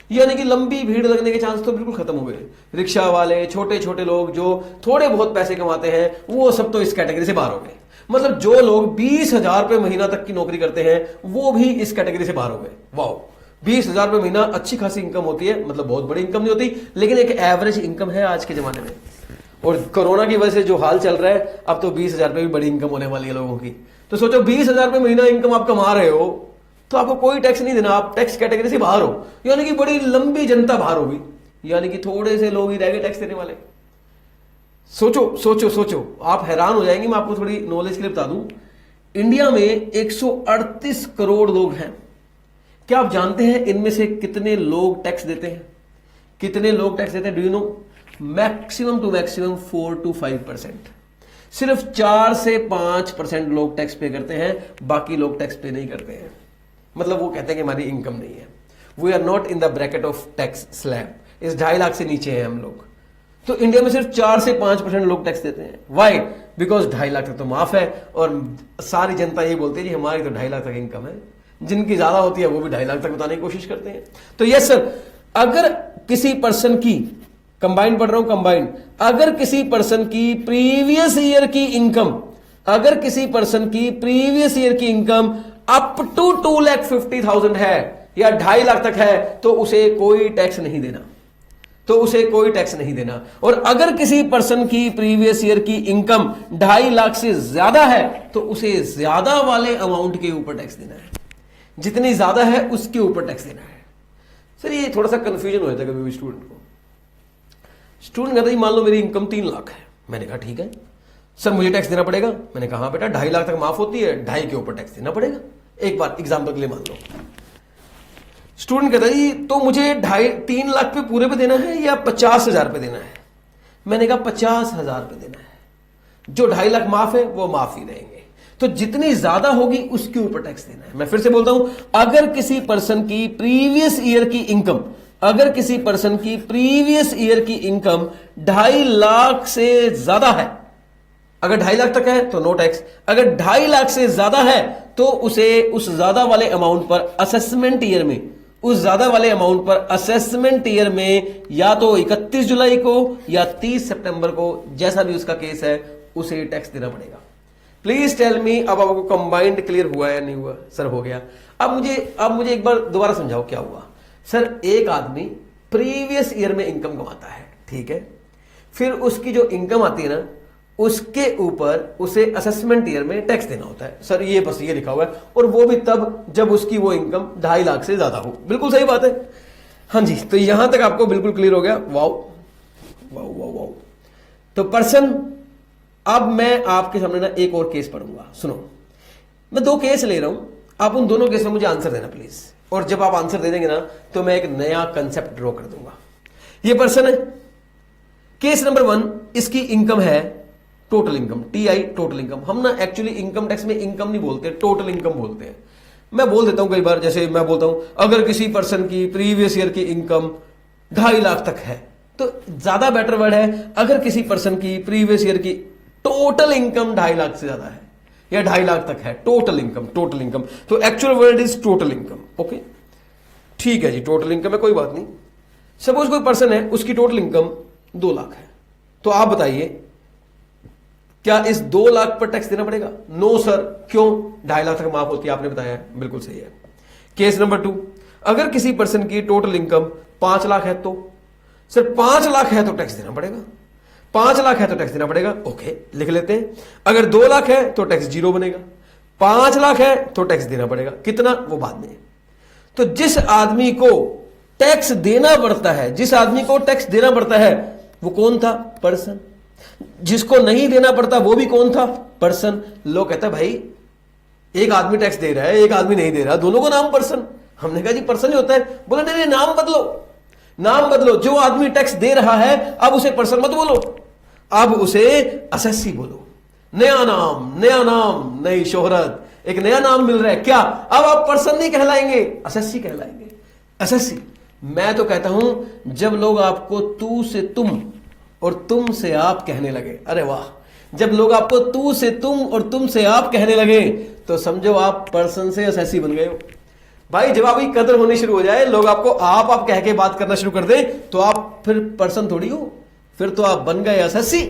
यानी कि लंबी भीड़ लगने के चांस तो बिल्कुल खत्म हो गए। रिक्शा वाले, छोटे छोटे लोग जो थोड़े बहुत पैसे कमाते हैं वो सब तो इस कैटेगरी से बाहर हो गए। मतलब जो लोग 20,000 रुपए महीना तक की नौकरी करते हैं वो भी इस कैटेगरी से बाहर हो गए। वाह, 20,000 रुपए महीना अच्छी खासी इनकम होती है, मतलब बहुत बड़ी इनकम नहीं होती, लेकिन एक एवरेज इनकम है आज के जमाने में। और कोरोना की वजह से जो हाल चल रहा है, अब तो 20,000 रुपए भी बड़ी इनकम होने वाली है लोगों की। तो सोचो 20,000 रुपए महीना इनकम आप कमा रहे हो तो आपको कोई टैक्स नहीं देना, आप टैक्स कैटेगरी से बाहर हो, यानी कि बड़ी लंबी जनता बाहर होगी, यानी कि थोड़े से लोग ही रह गए टैक्स देने वाले। सोचो सोचो सोचो, आप हैरान हो जाएंगे। मैं आपको थोड़ी नॉलेज के लिए बता दूं, इंडिया में 138 करोड़ लोग हैं। क्या आप जानते हैं इनमें से कितने लोग टैक्स देते हैं? कितने लोग टैक्स देते हैं? Do you know? Maximum to maximum 4 to 5%। सिर्फ 4 से 5% लोग टैक्स पे करते हैं, बाकी लोग टैक्स पे नहीं करते हैं। मतलब वो कहते हैं कि हमारी इनकम नहीं है, we are not in the bracket of tax slab, इस 2.5 लाख से नीचे हैं हम लोग। तो इंडिया में सिर्फ 4 से 5% लोग टैक्स देते हैं। वाई? बिकॉज 2.5 लाख तक तो माफ है, और सारी जनता ये बोलती है जी हमारी तो 2.5 लाख तक इनकम है। जिनकी ज्यादा होती है वो भी 2.5 लाख तक बताने की कोशिश करते हैं। तो यस सर, अगर किसी पर्सन की, कंबाइंड पढ़ रहा हूं, कंबाइंड, अगर किसी पर्सन की प्रीवियस ईयर की इनकम, अगर किसी पर्सन की प्रीवियस ईयर की इनकम अप टू 2,50,000 है या 2.5 लाख तक है तो उसे कोई टैक्स नहीं देना, तो उसे कोई टैक्स नहीं देना। और अगर किसी पर्सन की प्रीवियस ईयर की इनकम 2.5 लाख से ज्यादा है तो उसे ज्यादा वाले अमाउंट के ऊपर टैक्स देना है, जितनी ज्यादा है उसके ऊपर टैक्स देना है। सर ये थोड़ा सा कंफ्यूजन हो जाता है कभी भी स्टूडेंट को। स्टूडेंट कहता है मान लो मेरी इनकम 3 लाख है। मैंने कहा ठीक है सर मुझे टैक्स देना पड़ेगा। मैंने कहा हाँ बेटा 2.5 लाख तक माफ होती है, 2.5 के ऊपर टैक्स देना पड़ेगा। एक बार एग्जांपल के लिए मान लो स्टूडेंट कहता है जी तो मुझे 3 लाख पे पूरे पे देना है या 50,000 पे देना है? मैंने कहा 50,000 पे देना है। जो 2.5 लाख माफ है वो माफ ही रहेंगे। तो जितनी ज्यादा होगी उसके ऊपर टैक्स देना है। मैं फिर से बोलता हूं, अगर किसी पर्सन की प्रीवियस ईयर की इनकम, अगर किसी पर्सन की प्रीवियस ईयर की इनकम 2.5 लाख से ज्यादा है, अगर 2.5 लाख तक है तो नो टैक्स, अगर 2.5 लाख से ज्यादा है तो उसे उस ज्यादा वाले अमाउंट पर असेसमेंट ईयर में, उस ज्यादा वाले अमाउंट पर असेसमेंट ईयर में या तो 31 जुलाई को या 30 सितंबर को, जैसा भी उसका केस है, उसे टैक्स देना पड़ेगा। प्लीज टेल मी, अब आपको कंबाइंड क्लियर हुआ या नहीं हुआ? सर हो गया। अब मुझे एक बार दोबारा समझाओ क्या हुआ। सर एक आदमी प्रीवियस ईयर में इनकम कमाता है, ठीक है, फिर उसकी जो इनकम आती है ना, उसके ऊपर उसे असेसमेंट ईयर में टैक्स देना होता है। सर ये बस ये लिखा हुआ है, और वो भी तब जब उसकी वो इनकम 2.5 लाख से ज्यादा हो। बिल्कुल सही बात है। हाँ जी, तो यहां तक आपको बिल्कुल क्लियर हो गया। Wow wow wow wow. तो पर्सन, अब मैं आपके सामने ना एक और केस पढ़ूंगा। सुनो, मैं 2 केस ले रहा हूं, आप उन दोनों केस में मुझे आंसर देना प्लीज। और जब आप आंसर दे देंगे ना तो मैं एक नया कंसेप्ट ड्रॉ कर दूंगा। ये पर्सन है, केस नंबर 1, इसकी इनकम है total income, TI total income. हम ना एक्चुअली इनकम टैक्स में इनकम नहीं बोलते, टोटल इनकम बोलते हैं। मैं बोल देता हूं कई बार, जैसे मैं बोलता हूं अगर किसी पर्सन की प्रीवियस ईयर की इनकम 2.5 लाख तक है, तो ज्यादा बेटर वर्ड है अगर किसी पर्सन की प्रीवियस ईयर की टोटल इनकम 2.5 लाख से ज्यादा है या 2.5 लाख तक है, टोटल इनकम, टोटल इनकम। तो actual word is total income. Okay, ठीक है जी, टोटल इनकम है, कोई बात नहीं। सपोज कोई पर्सन है, उसकी टोटल इनकम 2 लाख है, तो आप बताइए क्या इस 2 लाख पर टैक्स देना पड़ेगा? नो सर, क्यों? 2.5 लाख तक माफ होती है, आपने बताया है, बिल्कुल सही है। केस नंबर 2, अगर किसी पर्सन की टोटल इनकम 5 लाख है, तो सर 5 लाख है तो टैक्स देना पड़ेगा, 5 लाख है तो टैक्स देना पड़ेगा। ओके, लिख लेते हैं। अगर 2 लाख है तो टैक्स 0 बनेगा, 5 लाख है तो टैक्स देना पड़ेगा। कितना, वो बाद में। तो जिस आदमी को टैक्स देना पड़ता है, जिस आदमी को टैक्स देना पड़ता है, वो कौन था? पर्सन। जिसको नहीं देना पड़ता वो भी कौन था? पर्सन। लोग कहता है भाई एक आदमी टैक्स दे रहा है, एक आदमी नहीं दे रहा, दोनों को नाम पर्सन। हमने कहा जी पर्सन ही होता है। बोला नहीं, नाम बदलो, नाम बदलो। जो आदमी टैक्स दे रहा है अब उसे पर्सन मत बोलो, अब उसे असेसी बोलो। नया नाम, नई शोहरत, एक नया नाम मिल रहा है। क्या? अब आप पर्सन नहीं कहलाएंगे, असेसी कहलाएंगे। असेसी। मैं तो कहता हूं जब लोग आपको तू से तुम और तुम से आप कहने लगे, अरे वाह, जब लोग आपको तू से तुम और तुम से आप कहने लगे तो समझो आप पर्सन से असेसी बन गए हो। भाई जब आपकी कदर होनी शुरू हो जाए, लोग आपको आप कह के बात करना शुरू कर दे, तो आप फिर पर्सन थोड़ी हो, फिर तो आप बन गए असेसी।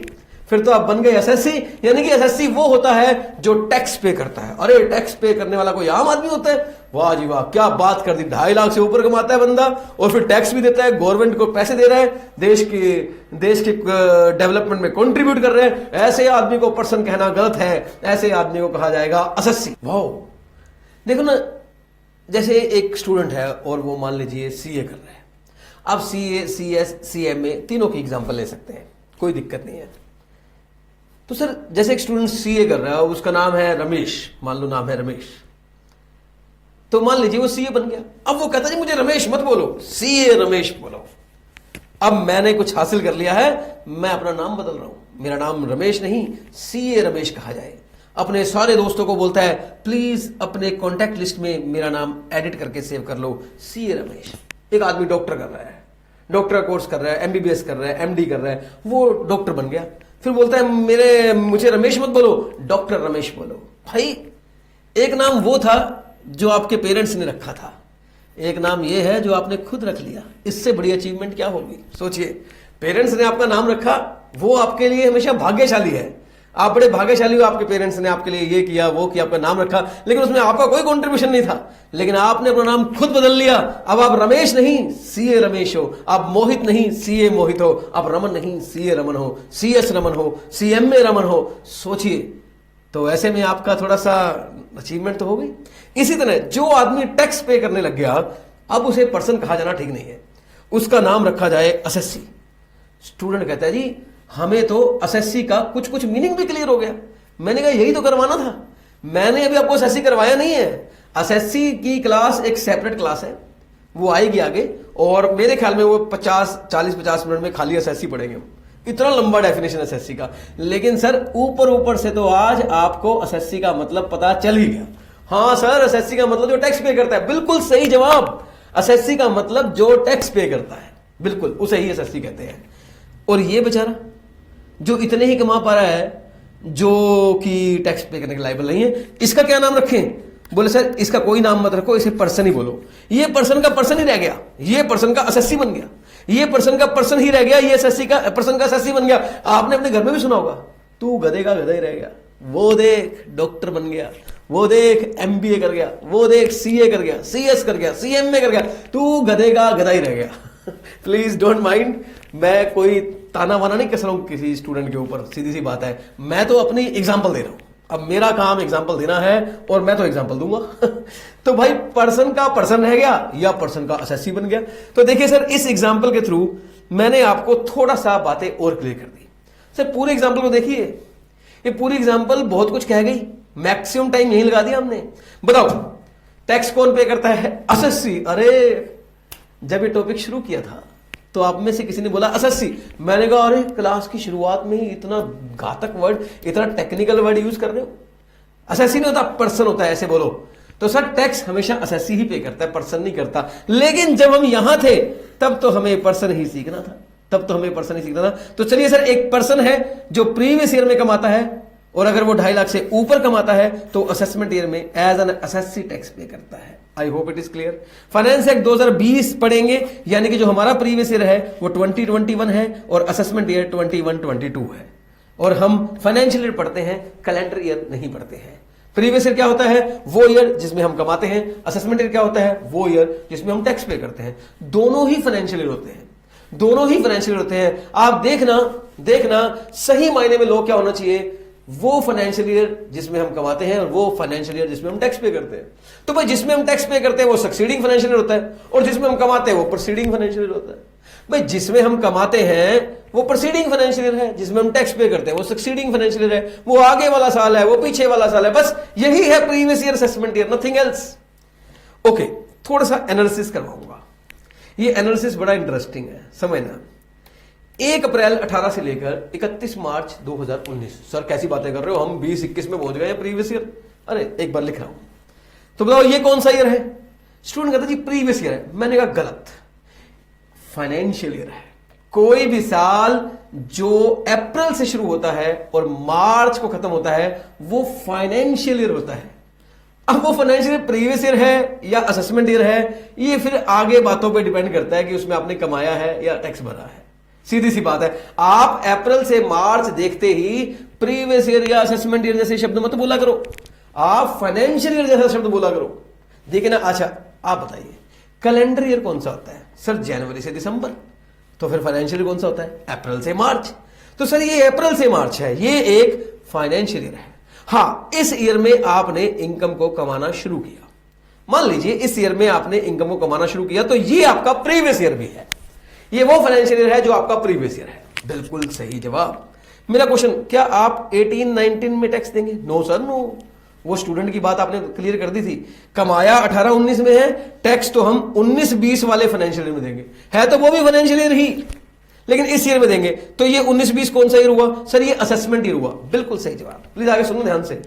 फिर तो आप बन गए एसएससी। यानी कि एसएससी वो होता है जो टैक्स पे करता है। अरे टैक्स पे करने वाला कोई आम आदमी होता है? वाह जी वाह, क्या बात कर दी। 2.5 लाख से ऊपर कमाता है बंदा और फिर टैक्स भी देता है, गवर्नमेंट को पैसे दे रहा है, देश के डेवलपमेंट में कंट्रीब्यूट कर रहे हैं। ऐसे आदमी को पर्सन कहना गलत है, ऐसे आदमी को कहा जाएगा एसएससी। वाह, देखो ना, जैसे एक स्टूडेंट है और वो मान लीजिए सीए कर रहा है। अब सीए, सीएस, सीएमए तीनों की एग्जांपल ले सकते हैं, कोई दिक्कत नहीं है। तो सर जैसे एक स्टूडेंट सीए कर रहा है, उसका नाम है रमेश, मान लो नाम है रमेश, तो मान लीजिए वो सीए बन गया। अब वो कहता है मुझे रमेश मत बोलो, सीए रमेश बोलो। अब मैंने कुछ हासिल कर लिया है, मैं अपना नाम बदल रहा हूं, मेरा नाम रमेश नहीं सीए रमेश कहा जाए। अपने सारे दोस्तों को बोलता है प्लीज अपने कॉन्टैक्ट लिस्ट में मेरा नाम एडिट करके सेव कर लो, सीए रमेश। एक आदमी डॉक्टर कर रहा है, डॉक्टर का कोर्स कर रहा है, एमबीबीएस कर रहा है, एमडी कर रहा है, वो डॉक्टर बन गया। फिर बोलता है मुझे रमेश मत बोलो, डॉक्टर रमेश बोलो। भाई एक नाम वो था जो आपके पेरेंट्स ने रखा था, एक नाम ये है जो आपने खुद रख लिया। इससे बड़ी अचीवमेंट क्या होगी? सोचिए, पेरेंट्स ने आपका नाम रखा, वो आपके लिए हमेशा भाग्यशाली है। आप बड़े भाग्यशाली हो, आपके पेरेंट्स ने आपके लिए ये किया वो किया, आपका नाम रखा, लेकिन उसमें आपका कोई कंट्रीब्यूशन नहीं था। लेकिन आपने अपना नाम खुद बदल लिया। अब आप रमेश नहीं सीए रमेश हो, आप मोहित नहीं सीए मोहित हो, आप रमन नहीं सीए रमन हो, सीएस रमन हो, सीएमए रमन हो। सोचिए, तो ऐसे में आपका थोड़ा सा अचीवमेंट तो हो गई। इसी तरह जो आदमी टैक्स पे करने लग गया, अब उसे पर्सन कहा जाना ठीक नहीं है, उसका नाम रखा जाए एसएससी। स्टूडेंट कहता है जी हमें तो एसएससी का कुछ कुछ मीनिंग भी क्लियर हो गया। मैंने कहा यही तो करवाना था, मैंने अभी आपको एसएससी करवाया नहीं है। एसएससी की क्लास एक सेपरेट क्लास है, वो आएगी आगे, और मेरे ख्याल में वो 40-50 मिनट में खाली एसएससी पढ़ेंगे हम। इतना लंबा डेफिनेशन एसएससी का। लेकिन सर ऊपर से तो आज आपको एसएससी का मतलब पता चल ही गया। हाँ सर, एसएससी का मतलब जो टैक्स पे करता है, बिल्कुल सही जवाब। एसएससी का मतलब जो टैक्स पे करता है, बिल्कुल उसे ही एसएससी कहते हैं। और ये बेचारा जो इतने ही कमा पा रहा है, जो कि टैक्स पे करने के लायबल नहीं है, इसका क्या नाम रखें? बोले सर इसका कोई नाम मत रखो, इसे पर्सन ही बोलो। ये पर्सन का पर्सन ही रह गया, ये पर्सन का एसएससी बन गया, ये पर्सन का पर्सन ही रह गया, ये एसएससी का पर्सन का एसएससी बन गया। आपने अपने घर में भी सुना होगा, तू गधे का गधा ही रह गया, वो देख डॉक्टर बन गया, वो देख एमबीए कर गया, वो देख सीए कर गया, सीएस कर गया, सीएमए कर गया, तू गधे का गधा ही रह गया। प्लीज डोंट माइंड, मैं कोई ताना वाना नहीं कस रहा हूं किसी स्टूडेंट के ऊपर, सीधी सी बात है। मैं तो अपनी एग्जांपल दे रहा हूं, अब मेरा काम एग्जांपल देना है और मैं तो एग्जांपल दूंगा। तो भाई पर्सन का पर्सन रह गया या पर्सन का एसएससी बन गया। तो देखिए सर, इस एग्जांपल के थ्रू मैंने आपको थोड़ा सा बातें और क्लियर कर दी। सर पूरे एग्जांपल को देखिए, ये पूरी एग्जांपल बहुत कुछ कह गई, मैक्सिमम टाइम यही लगा दिया हमने। बताओ टैक्स कौन पे करता है? एसएससी। अरे जब ये टॉपिक शुरू किया था तो आप में से किसी ने बोला एसएससी, मैंने कहा अरे क्लास की शुरुआत में ही इतना घातक वर्ड, इतना टेक्निकल वर्ड यूज कर रहे हो। एसएससी नहीं होता, पर्सन होता है, ऐसे बोलो। तो सर टैक्स हमेशा एसएससी ही पे करता है, पर्सन नहीं करता। लेकिन जब हम यहां थे तब तो हमें पर्सन ही सीखना था, तब तो हमें पर्सन ही सीखना था। तो चलिए सर, एक पर्सन है जो प्रीवियस ईयर में कमाता है, और अगर वो 2.5 लाख से ऊपर कमाता है तो असेसमेंट ईयर में एज एन एसएससी टैक्स पे करता है। I hope it is clear. Finance act 2020 पढ़ेंगे, यानी कि जो हमारा प्रीवियस ईयर है वो 2021 है और असेसमेंट ईयर 21-22 है। और हम फाइनेंशियल ईयर पढ़ते हैं, कैलेंडर ईयर नहीं पढ़ते हैं। प्रीवियस ईयर क्या होता है? वो ईयर जिसमें हम कमाते हैं। असेसमेंट ईयर क्या होता है? वो ईयर जिसमें हम टैक्स पे करते हैं। दोनों ही फाइनेंशियल ईयर होते हैं, दोनों ही फाइनेंशियल ईयर होते हैं। आप देखना सही मायने में लॉ क्या होना चाहिए? वो फाइनेंशियल ईयर जिसमें हम कमाते हैं और वो फाइनेंशियल ईयर जिसमें हम टैक्स पे करते हैं। तो भाई जिसमें हम टैक्स पे करते हैं वो सक्सीडिंग फाइनेंशियल ईयर होता है, और जिसमें हम कमाते हैं वो प्रोसीडिंग फाइनेंशियल ईयर होता है। भाई जिसमें हम कमाते हैं वो प्रोसीडिंग फाइनेंशियल ईयर है, जिसमें हम टैक्स पे करते हैं वो सक्सीडिंग फाइनेंशियल ईयर है। वो आगे वाला साल है, वो पीछे वाला साल है, बस यही है previous year assessment year, nothing else. Okay, थोड़ा सा एनालिसिस करवाऊंगा। ये एनालिसिस बड़ा इंटरेस्टिंग है, समझना। 1 अप्रैल 18 से लेकर 31 मार्च 2019। सर कैसी बातें कर रहे हो, हम 2021 में पहुंच गए प्रीवियस ईयर। अरे एक बार लिख रहा हूं, तो बताओ ये कौन सा ईयर है? स्टूडेंट कहता जी प्रीवियस ईयर है। मैंने कहा गलत, फाइनेंशियल ईयर है। कोई भी साल जो अप्रैल से शुरू होता है और मार्च को खत्म होता है वो फाइनेंशियल ईयर होता है। अब वो फाइनेंशियल ईयर प्रीवियस ईयर है या असेसमेंट ईयर है, ये फिर आगे बातों पे डिपेंड करता है कि उसमें आपने कमाया है या टैक्स भरा है। सीधी सी बात है। आप अप्रैल से मार्च देखते ही प्रीवियस ईयर या असेसमेंट ईयर जैसे शब्द मत बोला करो, आप फाइनेंशियल ईयर जैसा शब्द बोला करो। देखिए ना, अच्छा आप बताइए कैलेंडर ईयर कौन सा होता है? सर जनवरी से दिसंबर। तो फिर फाइनेंशियल ईयर कौन सा होता है? अप्रैल से मार्च। तो सर ये अप्रैल से मार्च है, ये एक फाइनेंशियल ईयर है। हां, इस ईयर में आपने इनकम को कमाना शुरू किया। मान लीजिए इस ईयर में आपने इनकम को कमाना शुरू किया, तो ये आपका प्रीवियस ईयर भी है। ये वो फाइनेंशियल ईयर है जो आपका प्रीवियस ईयर है। बिल्कुल सही जवाब। मेरा क्वेश्चन, क्या आप 18-19 में टैक्स देंगे? No sir no. वो स्टूडेंट की बात आपने क्लियर कर दी थी। कमाया 18-19 में है, टैक्स तो हम 19-20 वाले फाइनेंशियल ईयर में देंगे। है तो वो भी फाइनेंशियल ईयर ही, लेकिन इस ईयर में देंगे। तो ये 19-20 कौन सा ईयर हुआ? सर ये असेसमेंट ईयर हुआ। बिल्कुल सही जवाब। प्लीज आगे सुनो ध्यान से।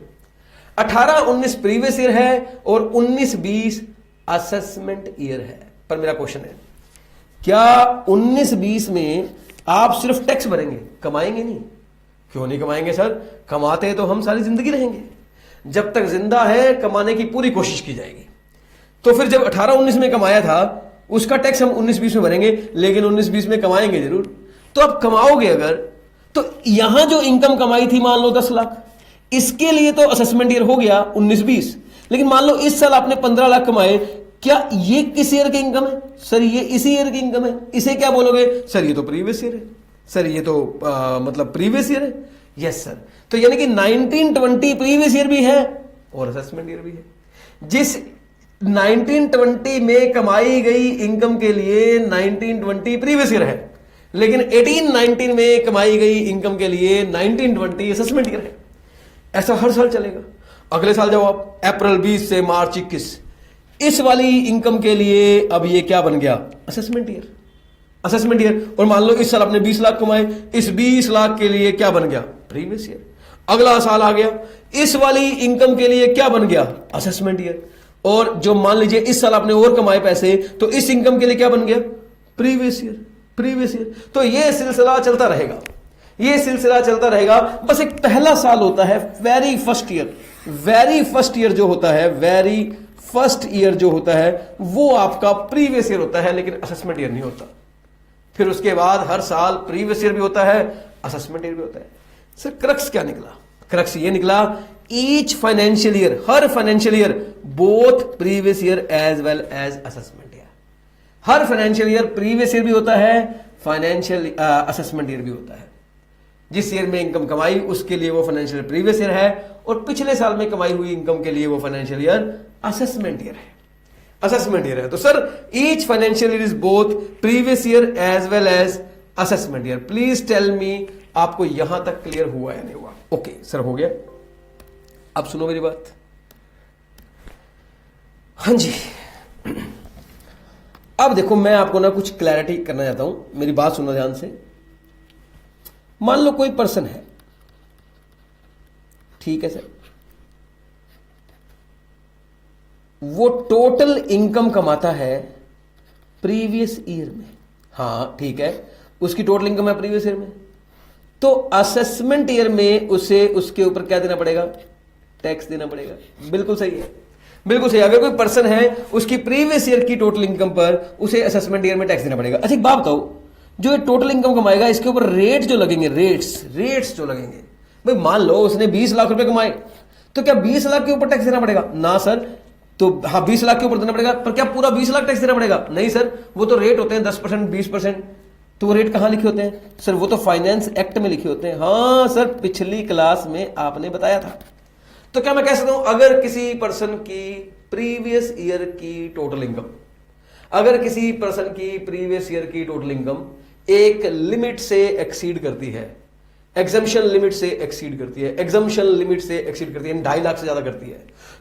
18-19 प्रीवियस ईयर है और 19-20 असेसमेंट ईयर है। पर मेरा क्वेश्चन है, क्या 19-20 में आप सिर्फ टैक्स भरेंगे, कमाएंगे नहीं? क्यों नहीं कमाएंगे सर? कमाते तो हम सारी जिंदगी रहेंगे। जब तक जिंदा है कमाने की पूरी कोशिश की जाएगी। तो फिर जब 18-19 में कमाया था उसका टैक्स हम 19-20 में भरेंगे, लेकिन 19-20 में कमाएंगे जरूर। तो अब कमाओगे अगर, तो यहां जो इनकम कमाई थी मान लो 10 लाख, इसके लिए तो असेसमेंट ईयर हो गया 19-20। लेकिन मान लो इस साल आपने 15 लाख कमाए, क्या ये किस ईयर की इनकम है? सर ये इसी ईयर की इनकम है। इसे क्या बोलोगे? सर ये तो प्रीवियस ईयर है। सर ये तो मतलब प्रीवियस ईयर है। Yes sir. तो यानी कि 19-20 प्रीवियस ईयर भी है और असेसमेंट ईयर भी है। जिस 19-20 में कमाई गई इनकम के लिए 19-20 प्रीवियस ईयर है, लेकिन 18-19 में कमाई गई इनकम के लिए 19-20 असेसमेंट ईयर है। ऐसा हर साल चलेगा। अगले साल जब आप अप्रैल 20 से मार्च 21, इस वाली इनकम के लिए अब ये क्या बन गया? Assessment year. Assessment year. और मान लो इस साल आपने 20 लाख कमाए, इस 20 लाख के लिए क्या बन गया? Previous year. अगला साल आ गया, इस वाली इनकम के लिए क्या बन गया? Assessment year. और जो मान लीजिए इस साल आपने और कमाए पैसे, तो इस इनकम के लिए क्या बन गया? Previous year. Previous year. तो ये सिलसिला चलता रहेगा, ये सिलसिला चलता रहेगा। बस एक पहला साल होता है, very first year. Very first year जो होता है, वेरी फर्स्ट ईयर जो होता है, वो आपका प्रीवियस ईयर होता है, लेकिन असेसमेंट ईयर नहीं होता। फिर उसके बाद हर साल प्रीवियस ईयर भी होता है, असेसमेंट ईयर भी होता है। सर क्रक्स क्या निकला? क्रक्स ये निकला, ईच फाइनेंशियल ईयर, हर financial year, both previous year as well as assessment year. हर फाइनेंशियल ईयर प्रीवियस ईयर भी होता है, फाइनेंशियल असेसमेंट ईयर भी होता है। जिस ईयर में इनकम कमाई उसके लिए वो फाइनेंशियल ईयर प्रीवियस ईयर है, और पिछले साल में कमाई हुई इनकम के लिए वो फाइनेंशियल ईयर असेसमेंट ईयर है। असेसमेंट ईयर है। तो sir each financial year is both previous year as well as assessment year. Please tell me, आपको यहां तक क्लियर हुआ या नहीं हुआ? ओके सर, हो गया। अब सुनो मेरी बात। हाँ जी, अब देखो मैं आपको ना कुछ क्लैरिटी करना चाहता हूं, मेरी बात सुनना ध्यान से। मान लो कोई पर्सन है, ठीक है सर, वो टोटल इनकम कमाता है प्रीवियस ईयर में। हां ठीक है, उसकी टोटल इनकम है प्रीवियस ईयर में, तो असेसमेंट ईयर में उसे उसके ऊपर क्या देना पड़ेगा? टैक्स देना पड़ेगा। बिल्कुल सही है, बिल्कुल सही। अगर कोई पर्सन है, उसकी प्रीवियस ईयर की टोटल इनकम पर उसे असेसमेंट ईयर में टैक्स देना पड़ेगा। अच्छा एक बात बताओ, जो टोटल इनकम कमाएगा इसके ऊपर रेट जो लगेंगे, रेट्स जो लगेंगे, भाई मान लो उसने 20 लाख रुपए कमाए, तो क्या 20 लाख के ऊपर टैक्स देना पड़ेगा? ना सर। तो हाँ 20 लाख के ऊपर देना पड़ेगा, पर क्या पूरा 20 लाख टैक्स देना पड़ेगा? नहीं सर, वो तो रेट होते हैं 10%, 20%। तो वो रेट कहां लिखे होते हैं सर? वो तो फाइनेंस एक्ट में लिखे होते हैं। हाँ सर, पिछली क्लास में आपने बताया था। तो क्या मैं कह सकता हूं, अगर किसी पर्सन की प्रीवियस ईयर की टोटल इनकम, अगर किसी पर्सन की प्रीवियस ईयर की टोटल इनकम एक लिमिट से एक्सीड करती है, एग्जम्पशन लिमिट से एक्सीड करती है, एग्जम्पशन लिमिट से एक्सीड करती है, 2.5 लाख से ज्यादा करती है,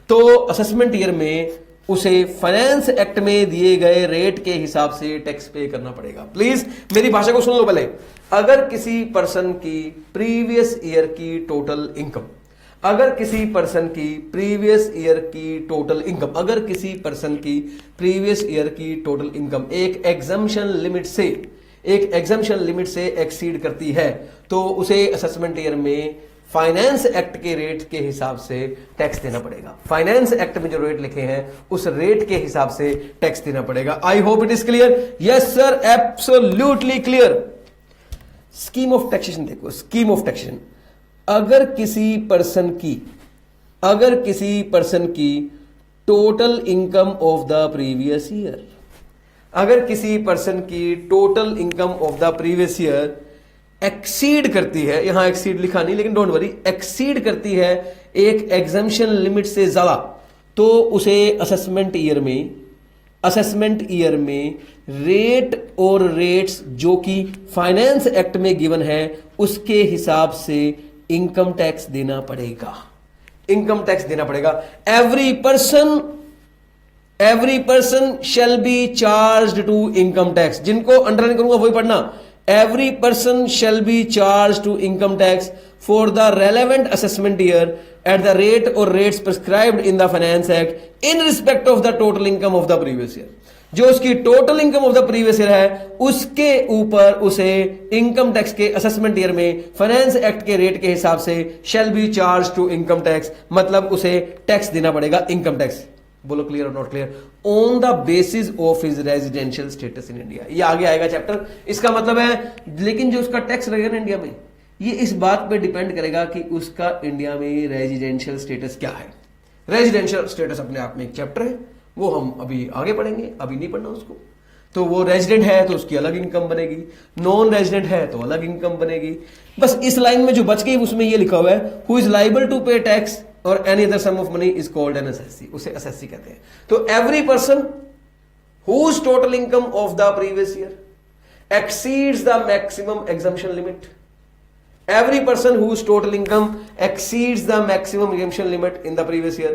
तो असेसमेंट ईयर में उसे फाइनेंस एक्ट में दिए गए रेट के हिसाब से टैक्स पे करना पड़ेगा। प्लीज मेरी भाषा को सुन लो पहले। अगर किसी पर्सन की प्रीवियस ईयर की टोटल इनकम, अगर किसी पर्सन की प्रीवियस ईयर की टोटल इनकम, अगर किसी पर्सन की प्रीवियस ईयर की टोटल इनकम एक एग्जम्पशन लिमिट से एक्सीड करती है, तो उसे असेसमेंट ईयर में फाइनेंस एक्ट के रेट के हिसाब से टैक्स देना पड़ेगा। फाइनेंस एक्ट में जो रेट लिखे हैं उस रेट के हिसाब से टैक्स देना पड़ेगा। I hope it is clear. Yes sir, absolutely clear. Scheme of taxation देखो, स्कीम ऑफ टैक्सेशन। अगर किसी पर्सन की total income of the previous year, अगर किसी पर्सन की total income of the previous year exceed करती है, यहां एक्सीड लिखा नहीं लेकिन डोंट वरी, एक्सीड करती है एक एग्जम्पशन लिमिट से ज्यादा, तो उसे असेसमेंट ईयर में रेट और रेट्स जो कि फाइनेंस एक्ट में गिवन है उसके हिसाब से इनकम टैक्स देना पड़ेगा। इनकम टैक्स देना पड़ेगा। Every person shall be charged to income tax. जिनको अंडरलाइन करूंगा वही पढ़ना। Every person shall be charged to income tax for the relevant assessment year at the rate or rates prescribed in the Finance Act in respect of the total income of the previous year. जो उसकी total income of the previous year है उसके ऊपर उसे income tax के assessment year में finance act के rate के हिसाब से shall be charge to income tax, मतलब उसे टैक्स देना पड़ेगा, इनकम टैक्स। बोलो क्लियर और not clear? On the basis of his residential status in India. ये आगे आएगा चैप्टर। इसका मतलब है, लेकिन जो उसका टैक्स रहेगा ना इंडिया में, ये इस बात पे डिपेंड करेगा कि उसका इंडिया में रेजिडेंशियल स्टेटस क्या है। रेजिडेंशियल स्टेटस अपने आप में एक चैप्टर है, वो हम अभी आगे पढ़ेंगे, अभी नहीं पढ़ना उसको। तो वो रेजिडेंट है तो उसकी अलग इनकम बनेगी, नॉन रेजिडेंट है तो अलग इनकम बनेगी। बस इस लाइन में जो बच गई उसमें ये लिखा हुआ है, who is liable to pay tax और any other sum of money is called an assessee. उसे एसएससी कहते हैं। तो every person whose total income of the previous year exceeds the maximum exemption limit, every person whose total income exceeds the maximum exemption limit in the previous year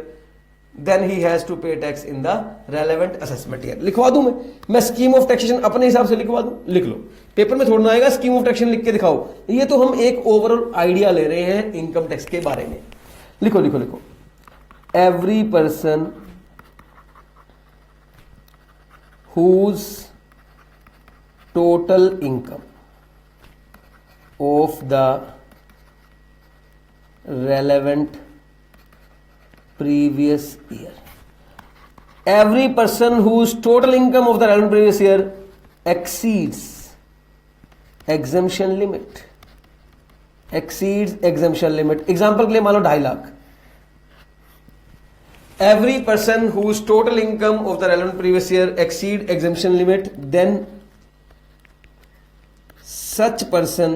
then he has to pay tax in the relevant assessment year। लिखवा दूं मैं scheme of taxation अपने हिसाब से लिखवा दूं, लिख लो, paper में थोड़ा ना आएगा स्कीम ऑफ टैक्सेशन लिख के दिखाओ, ये तो हम एक ओवरऑल आइडिया ले रहे हैं इनकम टैक्स के बारे में। लिखो लिखो लिखो, every person whose total income of the relevant previous year, every person whose total income of the relevant previous year exceeds exemption limit, example के लिए मान लो 2.5 lakh. Every person whose total income of the relevant previous year exceed exemption limit, then such person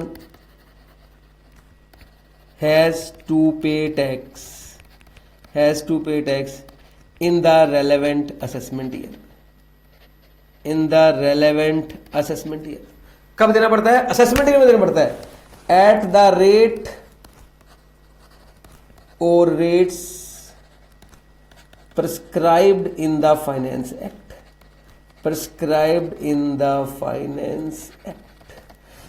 has to pay tax in the relevant assessment year। कब देना पड़ता है? Assessment year में देना पड़ता है। एट द रेट और rates prescribed in the finance act,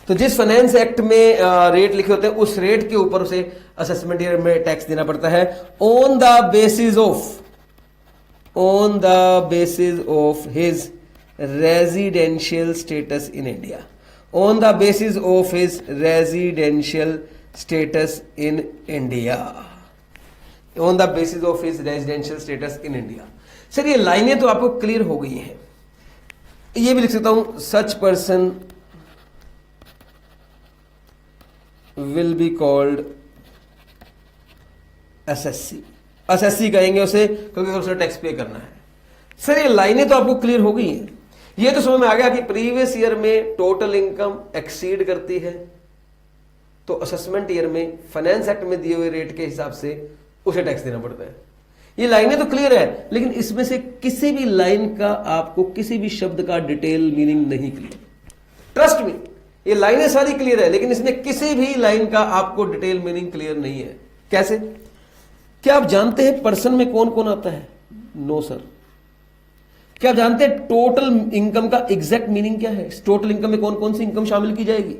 तो जिस फाइनेंस एक्ट में रेट लिखे होते हैं उस रेट के ऊपर उसे असेसमेंट ईयर में टैक्स देना पड़ता है on the basis of his residential status in India, on the basis of his residential status in India, on the basis of his residential status in India. Sir ये लाइनें तो आपको clear हो गई हैं, ये भी लिख सकता हूं, such person will be called SSC कहेंगे उसे, क्योंकि उसे टैक्स पे करना है। सर ये लाइनें तो आपको क्लियर हो गई हैं, ये तो समझ में आ गया कि प्रीवियस ईयर में टोटल इनकम एक्सीड करती है तो असेसमेंट ईयर में फाइनेंस एक्ट में दिए हुए रेट के हिसाब से उसे टैक्स देना पड़ता है। ये लाइनें तो क्लियर है, लेकिन इसमें से किसी भी लाइन का आपको किसी भी शब्द का डिटेल मीनिंग नहीं क्लियर। ट्रस्ट मी, ये लाइनें सारी क्लियर है, लेकिन इसमें किसी भी लाइन का आपको डिटेल मीनिंग क्लियर नहीं है। कैसे? क्या आप जानते हैं पर्सन में कौन कौन आता है? No sir. क्या आप जानते हैं टोटल इनकम का एग्जैक्ट मीनिंग क्या है? टोटल इनकम में कौन कौन सी इनकम शामिल की जाएगी?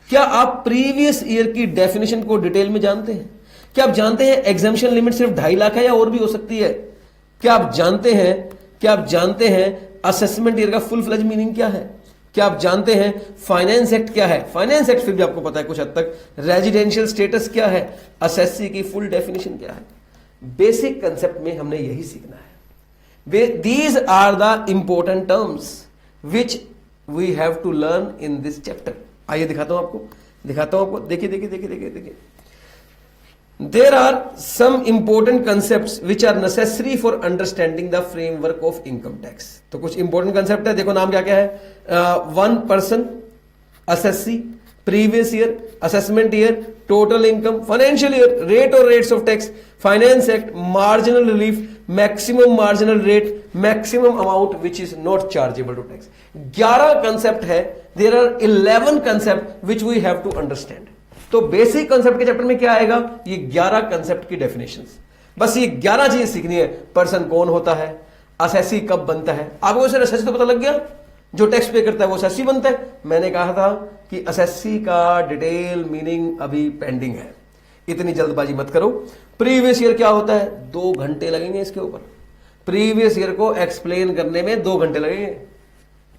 क्या आप प्रीवियस ईयर की डेफिनेशन को डिटेल में जानते हैं? क्या आप जानते हैं एग्जाम्पशन लिमिट सिर्फ 2.5 लाख है या और भी हो सकती है? क्या आप जानते हैं असेसमेंट ईयर का फुल फ्लेज मीनिंग क्या है? क्या आप जानते हैं फाइनेंस एक्ट क्या है? फाइनेंस एक्ट फिर भी आपको पता है कुछ हद तक। रेजिडेंशियल स्टेटस क्या है? एसएससी की फुल डेफिनेशन क्या है? बेसिक कंसेप्ट में हमने यही सीखना है। These are the important terms which we have to learn in this chapter. आइए दिखाता हूं आपको, देखिए। There are some important concepts which are necessary for understanding the framework of income tax। तो कुछ important concept है, देखो नाम क्या क्या है। One person, SSC, previous year, assessment year, total income, financial year, rate और rates of tax, finance act, marginal relief, maximum marginal rate, maximum amount which is not chargeable to tax. 11 concept है। There are 11 concept which we have to understand. तो basic concept के chapter में क्या आएगा? ये 11 concept की definitions. बस ये 11 चीजें सीखनी है। पर्सन कौन होता है, एसएससी कब बनता है। आपको सर एसएससी तो पता लग गया, जो टैक्स पे करता है वो एसएससी बनता है। मैंने कहा था कि एसएससी का डिटेल मीनिंग अभी पेंडिंग है, इतनी जल्दबाजी मत करो। प्रीवियस ईयर क्या होता है? 2 घंटे लगेंगे इसके ऊपर। प्रीवियस ईयर को एक्सप्लेन करने में 2 घंटे लगेंगे।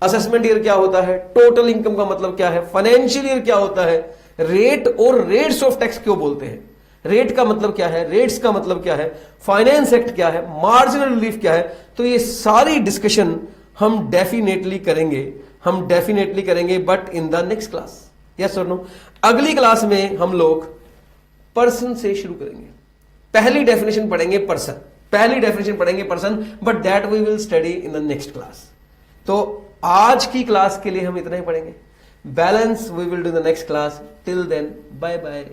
असेसमेंट ईयर क्या होता है? टोटल इनकम का मतलब क्या है? फाइनेंशियल ईयर क्या होता है? रेट और रेट्स ऑफ टैक्स क्यों बोलते हैं? रेट का मतलब क्या है? रेट्स का मतलब क्या है? फाइनेंस एक्ट क्या है? मार्जिनल रिलीफ क्या है? तो ये सारी डिस्कशन हम डेफिनेटली करेंगे but in the next class. Yes और नो? अगली क्लास में हम लोग पर्सन से शुरू करेंगे। पहली डेफिनेशन पढ़ेंगे person, but that we will study in the next class. तो आज की क्लास के लिए हम इतना ही पढ़ेंगे। Balance we will do the next class. Till then, bye bye.